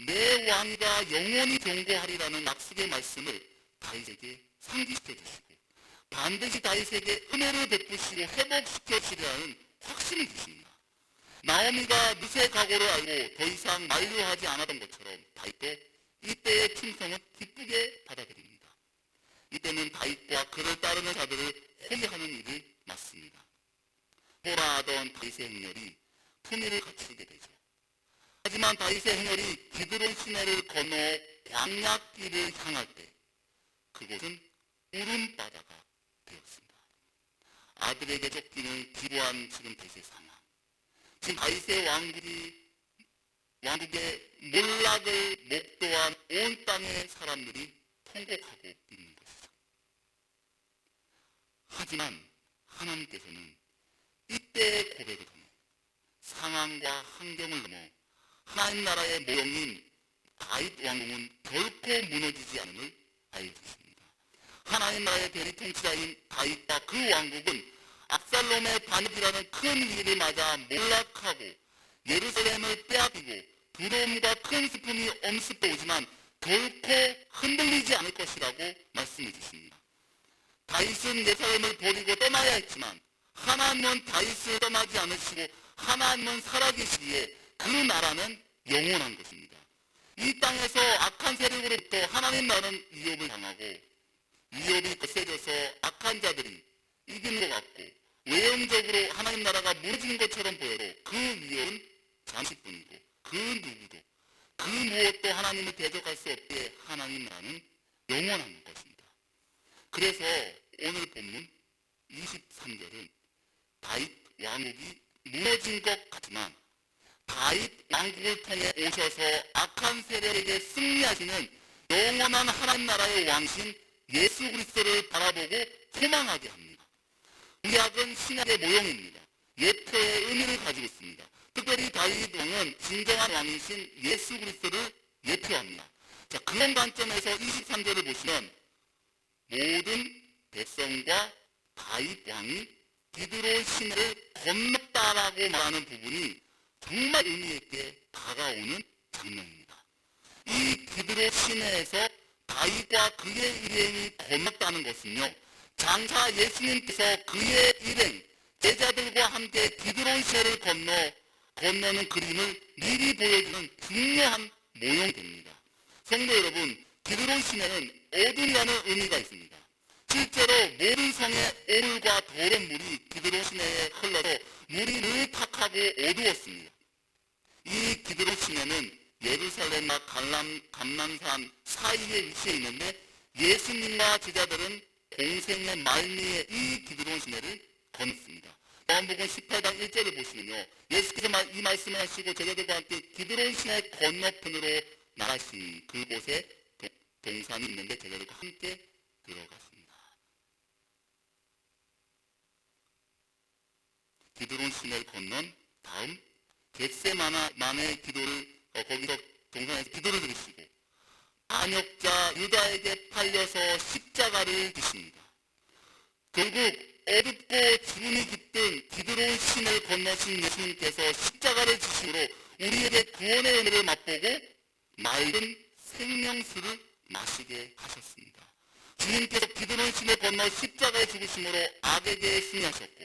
Speaker 2: 내 왕위가 영원히 경고하리라는 약속의 말씀을 다윗에게 상기시켜 주시고 반드시 다윗에게 은혜를 베푸시고 회복시켜 주시리라는 확신을 주십니다. 나오미가 룻의 각오를 알고 더 이상 만류하지 않았던 것처럼 다윗도 이때의 충성을 기쁘게 받아들입니다. 이때는 다윗과 그를 따르는 자들을 호위하는 일을 맡습니다. 포라하던 다윗의 행렬이 품위를 갖추게 되죠. 하지만 다윗의 행렬이 기드론 시내를 건너 광야길을 향할 때 그곳은 울음바다가 되었습니다. 아들에게 쫓기는 기부한 지금 대세 상황. 지금 다윗의 왕국의 몰락을 목도한 온 땅의 사람들이 통곡하고 있는 것이죠. 하지만 하나님께서는 이때의 고백을 통해 상황과 환경을 넘어 하나님 나라의 모형인 다윗 왕국은 결코 무너지지 않음을 알려주십니다. 하나님 나라의 대리 통치자인 다윗과 그 왕국은 압살롬의 반역이라는 큰 위기를 맞아 몰락하고 예루살렘을 빼앗기고 두려움과 큰 슬픔이 엄습해 오지만 결코 흔들리지 않을 것이라고 말씀해 주십니다. 다윗은 예루살렘을 버리고 떠나야 했지만 하나님은 다윗을 떠나지 않으시고 하나님은 살아계시기에 그 나라는 영원한 것입니다. 이 땅에서 악한 세력으로부터 하나님 나라는 위협을 당하고 위협이 거세져서 악한 자들이 이기는 것 같고 외형적으로 하나님 나라가 무너지는 것처럼 보여도 그 위협은 잠시뿐이고 그 누구도 그 무엇도 하나님을 대적할 수 없기에 하나님 나라는 영원한 것입니다. 그래서 오늘 본문 23절은 다윗 왕국이 무너진 것 같지만 다윗 왕국을 통해 오셔서 악한 세력에게 승리하시는 영원한 하나님 나라의 왕신 예수 그리스도를 바라보고 소망하게 합니다. 구약은 신약의 모형입니다. 예표의 의미를 가지고 있습니다. 특별히 다윗 왕은 진정한 왕이신 예수 그리스도를 예표합니다. 자, 그런 관점에서 23절을 보시면 모든 백성과 다윗 왕이 기드론 시내를 건넜다라고 말하는 부분이 정말 의미 있게 다가오는 장면입니다. 이 기드론 시내에서 다윗과 그의 일행이 건넜다는 것은요, 장차 예수님께서 그의 일행 제자들과 함께 기드론 시내를 건너는 그림을 미리 보여주는 중요한 모형이 됩니다. 성도 여러분, 기드론 시내는 어둠이라는 의미가 있습니다. 실제로 모든 성의 오물과 더러운 물이 기드론 시내에 흘러서 물이 늘 탁하고 어두웠습니다. 이 기드론 시내는 예루살렘과 감람산 사이에 위치해 있는데 예수님과 제자들은 공생의 말미에 이 기드론 시내를 건넜습니다. 요한복음 18장 1절을 보시면요, 예수께서 이 말씀을 하시고 제자들과 함께 기드론 시내 건너편으로 나가시니 그곳에 동산이 있는데 제자들과 함께 들어갔습니다. 기드론 시내를 건넌 다음 겟세마네의 기도를 거기서 동산에서 기도를 드리시고 반역자 유다에게 팔려서 십자가를 지십니다. 결국 어둡고 주름이 깃든 기드로운 신을 건너신 예수님께서 십자가를 지심으로 우리에게 구원의 은혜를 맛보고 맑은 생명수를 마시게 하셨습니다. 주님께서 기드로운 신을 건너 십자가에 죽으심으로 악에게 승리하셨고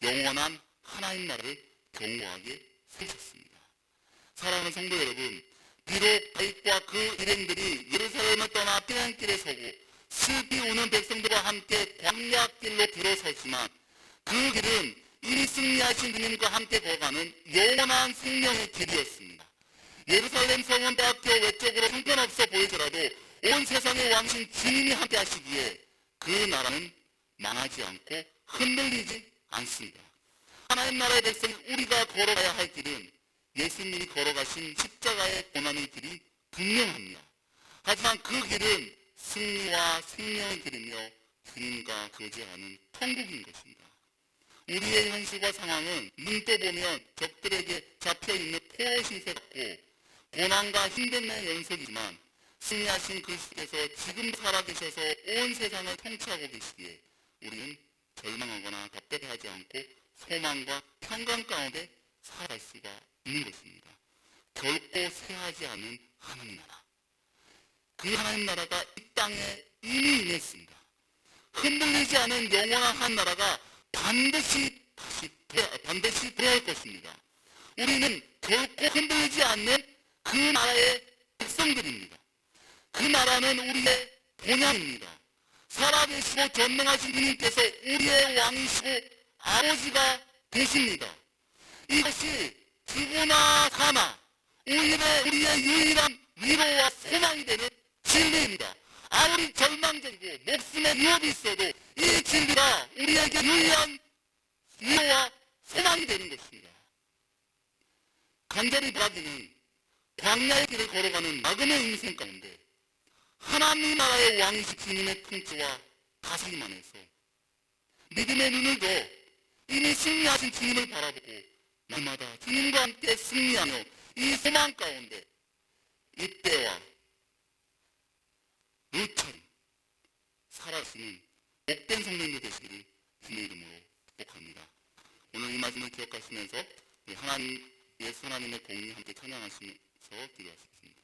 Speaker 2: 영원한 하나님 나라를 견고하게 세우셨습니다. 사랑하는 성도 여러분, 비록 다윗과 그 일행들이 예루살렘을 떠나 피난길에 서고 슬피 우는 백성들과 함께 광야길로 들어섰지만 그 길은 이미 승리하신 주님과 함께 걸어가는 영원한 생명의 길이었습니다. 예루살렘 성은 밖에 외적으로 형편없어 보이더라도 온 세상의 왕이신 주님이 함께 하시기에 그 나라는 망하지 않고 흔들리지 않습니다. 하나님 나라의 백성 우리가 걸어가야 할 길은 예수님이 걸어가신 십자가의 고난의 길이 분명합니다. 하지만 그 길은 승리와 생명의 길이며 주님과 교제하는 천국인 것입니다. 우리의 현실과 상황은 눈 떠보면 적들에게 잡혀있는 포로신세 같고 고난과 힘듦의 연속이지만 승리하신 그리스도께서 지금 살아계셔서 온 세상을 통치하고 계시기에 우리는 절망하거나 답답해하지 않고 소망과 평강 가운데 살아갈 수가 있는 것입니다. 결코 쇠하지 않은 하나님 나라. 그 하나님 나라가 이 땅에 이미 임했습니다. 흔들리지 않은 영원한 한 나라가 반드시 돌아올 것입니다. 우리는 결코 흔들리지 않는 그 나라의 백성들입니다. 그 나라는 우리의 본향입니다. 살아계시고 전능하신 주님께서 우리의 왕이시고 아버지가 되십니다. 이것이 죽으나 사나 우리의 유일한 위로와 소망이 되는 진리입니다. 아무리 절망적이고 목숨에 위협이 있어도 이 진리가 우리에게 유일한 위로와 소망이 되는 것입니다. 간절히 바라기는 광야의 길을 걸어가는 나그네 인생 가운데 하나님 나라의 왕이신 주님의 통치와 다스림 안에서 믿음의 눈을 더 이미 승리하신 주님을 바라보고 날마다 주님과 함께 승리하며 이 소망 가운데 이때와 루처럼 살아가시는 복된 성도님들 되시기를 주님의 이름으로 축복합니다. 오늘 이 말씀을 기억하시면서 예수 하나님의 공의 함께 찬양하시면서 기도하시겠습니다.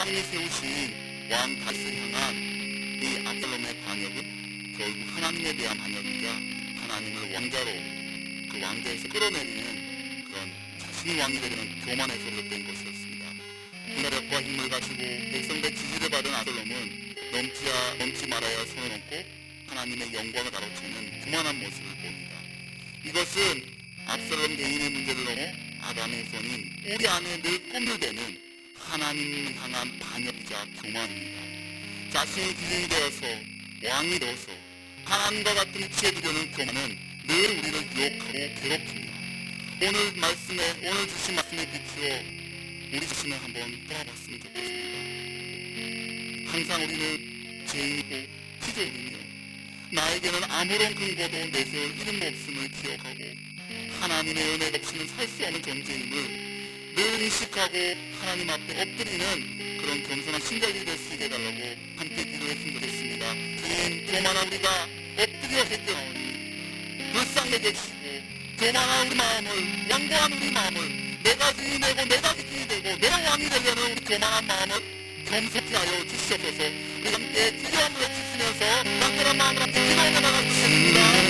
Speaker 2: 하나님이 세우신 왕 다윗을 향한 이 압살롬의 반역은 결국 하나님에 대한 반역이자 하나님을 왕자로 그 왕좌에서 끌어내리는 그런 자신이 왕이 되려는 교만에서 비롯된 것이었습니다. 군사력과 힘을 가지고 백성들의 지지를 받은 압살롬은 넘지 말아야 손을 얹고 하나님의 영광을 가로채는 교만한 모습을 보입니다. 이것은 압살롬 개인의 문제를 넘어 아담의 선인 우리 안에 늘 꿈들대는 하나님 향한 반역이자 교만입니다. 자신이 기준이 되어서 왕이 되어서 하나님과 같은 위치에 두려는 교만은 늘 우리를 유혹하고 괴롭힙니다. 오늘 주신 말씀에 비추어 우리 자신을 한번 돌아봤으면 좋겠습니다. 항상 우리는 죄인이고 피조물이며 나에게는 아무런 근거도 내세울 이름도 없음을 기억하고 하나님의 은혜 없이는 살 수 없는 존재임을 늘 인식하고 하나님 앞에 엎드리는 그런 겸손한 신절이 될 수 있게 해달라고 함께 기도했으면 좋겠습니다. 주님, 교만한 우리가 엎드려 회개하오니 불쌍히 계시고 교만한 우리 마음을, 양보한 우리 마음을 내가 주인이 되고 내가 기준이 되고 내 왕이 되려는 우리 교만한 마음을 겸손히 하여 주시옵소서. 우리 함께 기도함을 외치시면서 간절한 마음으로 함께 기도해 나가겠습니다.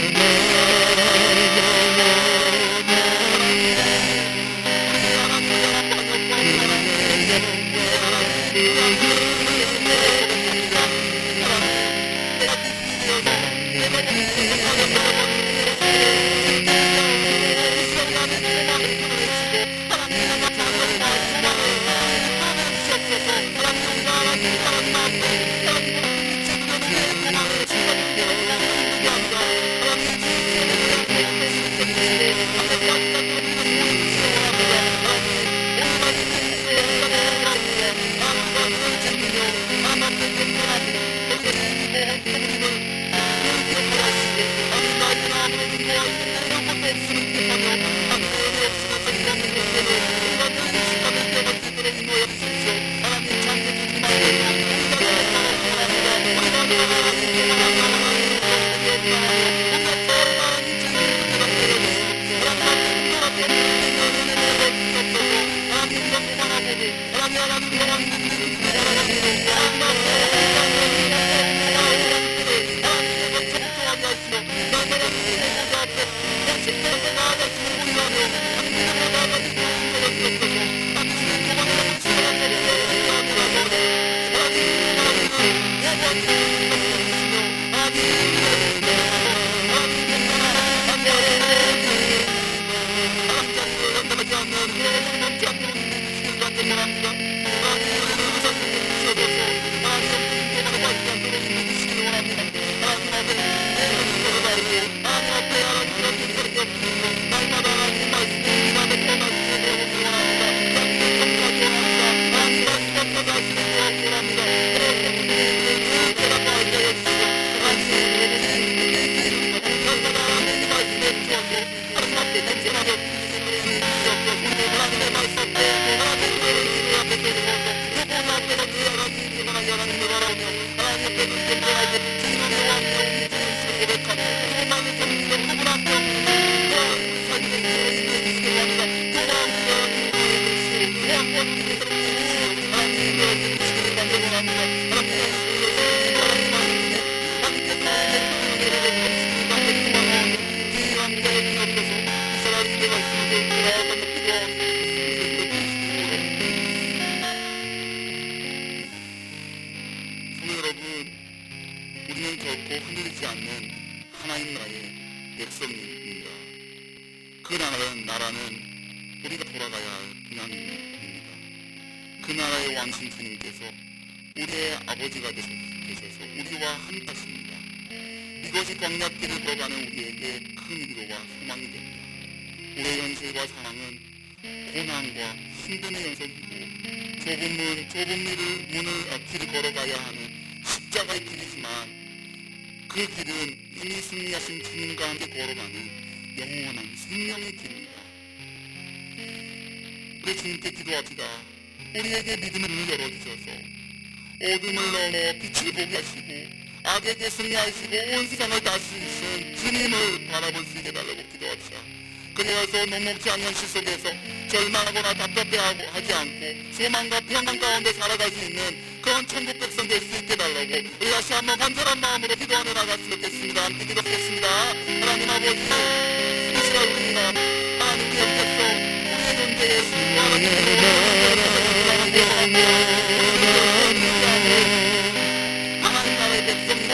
Speaker 2: 하나님 앞에 하나님 그런 사람이 없으시고 날마다 하나님 말씀에 기도하며 또 말씀에 들어보기를 원합니다. 약속을 감사하기 원합니다. 하나님 말씀 없어서 하시는 거 원합니다. 그래서 깨닫고 알게 하여 주시고 하나님 여러분이 날마다 하나님 말씀에 주었고 하나님 앞에 겸손하게 주시옵소서. 하나님의 말씀 앞에 하나님 여러분이 앞에 서서 여보나 앞에서 그 하나님 주관하게 하나님을 바라오며 하나님 앞에서 겸손하게 주님의 왕이여 우리 주님을 고백하며 나는 성민을 구분하며 우리 삶의 기회를 주시기 원합니다. 또한 우리 하나님 우리의 것이 왕권 우리의 사랑의 하나님을 주시기를 간절히 원합니다. 하나님의 하나님 말씀에 하나님께서 우리의 주시기를 간절히 원하오며 주의 함께하여 주옵소서. 이스라엘의 말씀을 돌아가며 기도하오며 여러분, 우리는 결코 흔들리지 않는 하나님 나라의 백성입니다. 그 나라는 우리가 돌아가야 할 분양입니다. 그 나라의 왕신 주님께서 우리의 아버지가 되셔서 우리와 함께하십니다. 이것이 광야길을 걸어가는 우리에게 큰 위로와 소망이 됩니다. 우리의 현실과 상황은 고난과 힘듦의 연속이고 좁은 길을 걸어가야 하는 십자가의 길이지만 그 길은 이미 승리하신 주님과 함께 걸어가는 영원한 생명의 길입니다. 우리 주님께 기도합시다. 우리에게 믿음의 눈을 열어주셔서 어둠을 넘어 빛을 보게 하시고 악에게 승리하시고 온 세상을 다스리신 주님을 바라볼 수 있게 달라고 기도합시다. 그리하여서 녹록지 않은 현실 속에서 절망하거나 답답해하지 않고 소망과 평강 가운데 살아갈 수 있는 그런 천국 백성 될 수 있게 달라고 우리 다시 한번 간절한 마음으로 기도하며 나갔으면 좋겠습니다. 함께 기도하겠습니다. 하나님 아버지, 이 시간 우리가 하나님 우리께서 우리의 존재에 하나님 나라의 백성이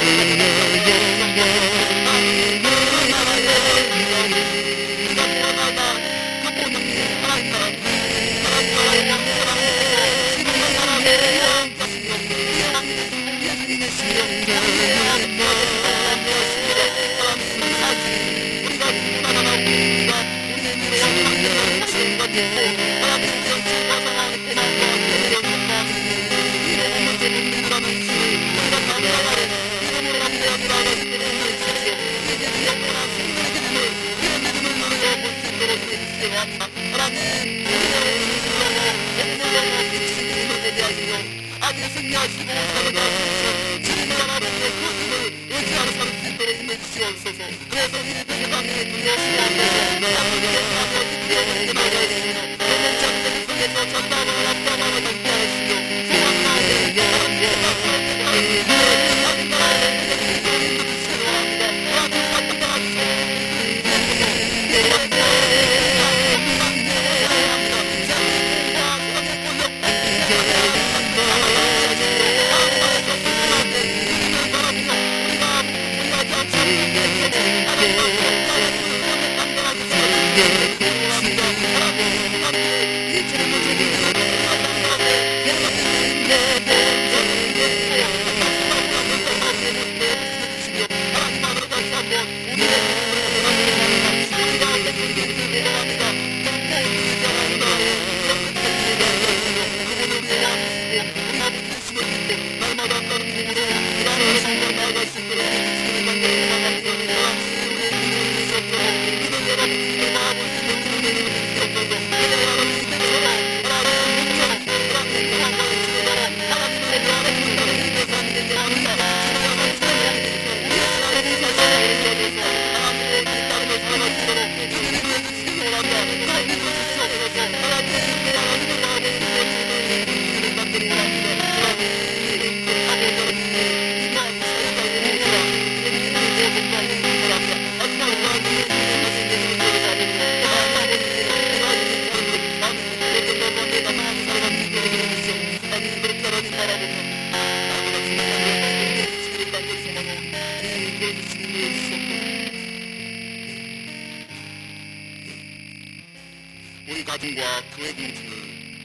Speaker 2: 우리 가정과 교회 공동체를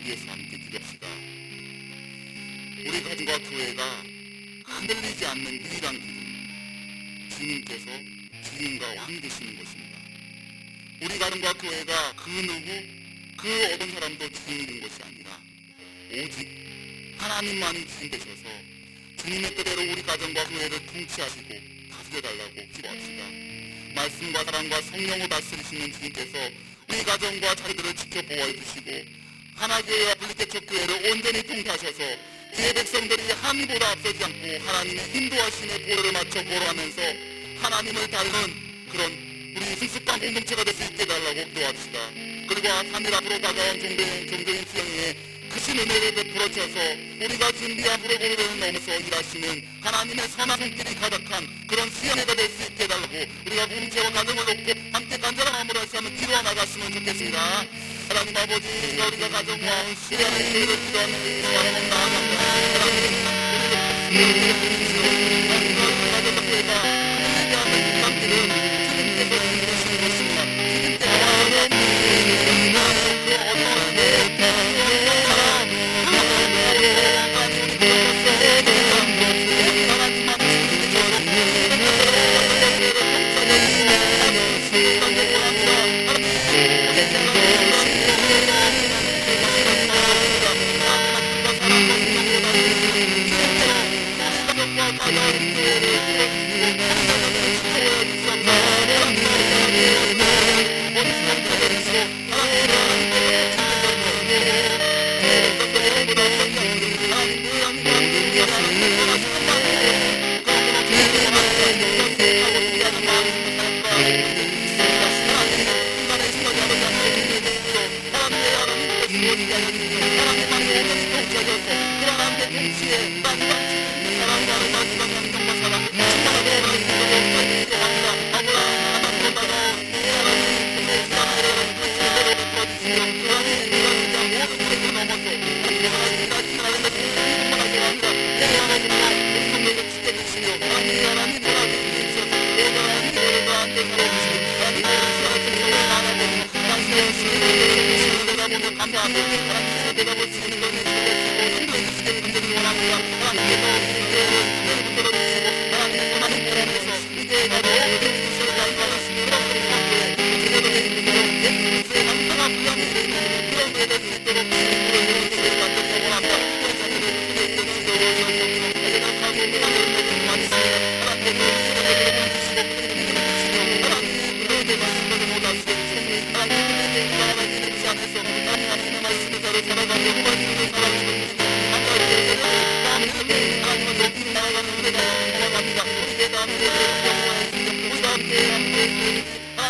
Speaker 2: 위해서 함께 기도합시다. 우리 가정과 교회가 흔들리지 않는 유일한 길은 주님께서 주인과 왕이 되시는 것입니다. 우리 가정과 교회가 그 누구, 그 어떤 사람도 주인이 된 것이 아니라 오직 하나님만이 주인 되셔서 주님의 뜻대로 우리 가정과 교회를 통치하시고 다스려달라고 기도합시다. 말씀과 사랑과 성령으로 다스리시는 주님께서 우리 가정과 자녀들을 지켜 보호해 주시고 하나교회와 분리개척교회를 온전히 통치하셔서 주의 백성들이 한보다 앞서지 않고 하나님의 인도하심의 보혈을 맞춰 걸어가면서 하나님을 닮은 그런 우리 순수한 공동체가 될 수 있게 해달라고 기도합시다. 그리고 3일 앞으로 다가온 종교인 수영회에 크신 은혜를 베풀어 주셔서 우리가 준비한 프로그램을 넘어서 일하시는 하나님의 선한 손길이 가득한 그런 수영회가 될 수 있게 해달라고 우리가 공동체와 가정을 놓고 함께 간절한 마음으로 다시 한번 기도하 나갔으면 좋겠습니다. 하나님 아버지, 우리가 가정과 수영의 교회를 기도하는 데 바라고 나아갑니다. 하나님, 가정과 교회가 하나님께 하는 인간들은 주님께서 주시는 것입니다. 주님께서 그 어떤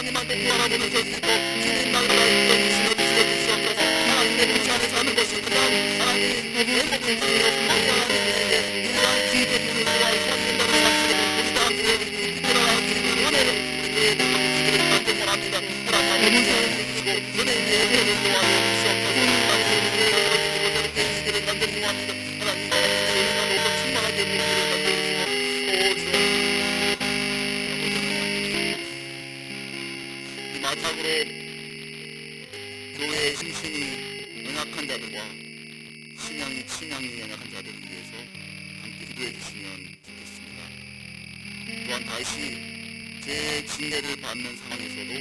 Speaker 2: 하나님한테 구하라고는 졌고 주님 나를 주시고 주시옵소서. 하나님의 뜻 안에 사는 것이 그냥 하나님 행복한 주님 하나님에게 이러한 기도를 구할 선진다는 사실을 우리 다 이끌어가는 주님의 은혜를 우리 교회에 주시기를 간절히 원합니다. 하나님 주시고 은혜의 은혜를 도와주시옵소서. 하나님 우리 교회를 어떻게 되시기를 간절히 원합니다. 하나님 은혜가 너무 충만하게 되기를 간절히 마지막으로 교회의 심신이 연약한 자들과 신앙이 연약한 자들을 위해서 함께 기도해 주시면 좋겠습니다. 또한 다시 제 징계를 받는 상황에서도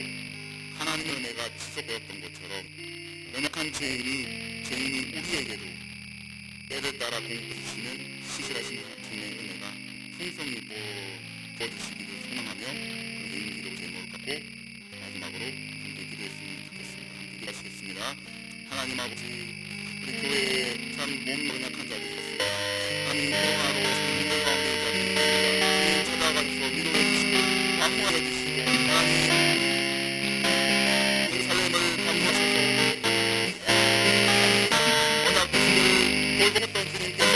Speaker 2: 하나님의 은혜가 지속되었던 것처럼 연약한 죄인인 우리에게도 때를 따라 공급해주시는 시실하신 주님의 은혜가 풍성히 부어주시기를 소망하며 그 개인 기도 제목을 갖고 마지막으로 함께 기도했으면 좋겠습니다. 함께 기도하시겠습니다. 하나님 아버지, 우리 교회에 참 몸이 연약한 자들이 있습니다. 하나님 코로나로 힘든 가운데 있는 자들이 찾아가셔서 위로해 주시고 방문해 주시고 하나님 예루살렘을 방문하셔서 워낙 그들을 돌보았던 주님께서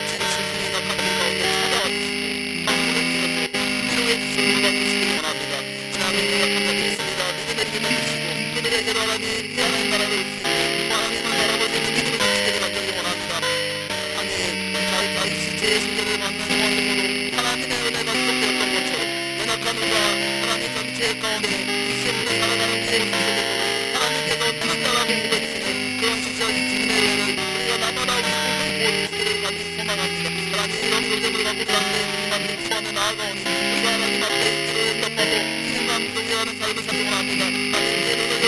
Speaker 2: 지금 슬픔이나 가슴 가운데 찾아와 주시고 방문해 주셔서 위로해 주시고 받으시길 원합니다. 하나님 연약한 자들이 있습니다. 믿음의 힘을 주시고 그들에게도 하나님 하나님 나라를 주시고 하나님을 바라보시는 믿음을 주시기를 간절히 원합니다. 하나님 다윗이 죄의 순결을 받는 상황에서도 하나님의 은혜가 지속되었던 것처럼 연약한 우리가 하나님 전체 가운데 이 시험에 살아가는 우리의 속에서도 하나님께서 따라따라 공급해 주시는 그런 시시하신 주님의 은혜를 우리가 나마다 우리 꿈을 보여주시기를 간절히 소망합니다. 하나님 이런 요즘을 갖고 하나님 기도하며 나아가오니 우리가 하나님 앞에 기도를 응답하고 오늘도 찬송을 합니다. 하나님 예배를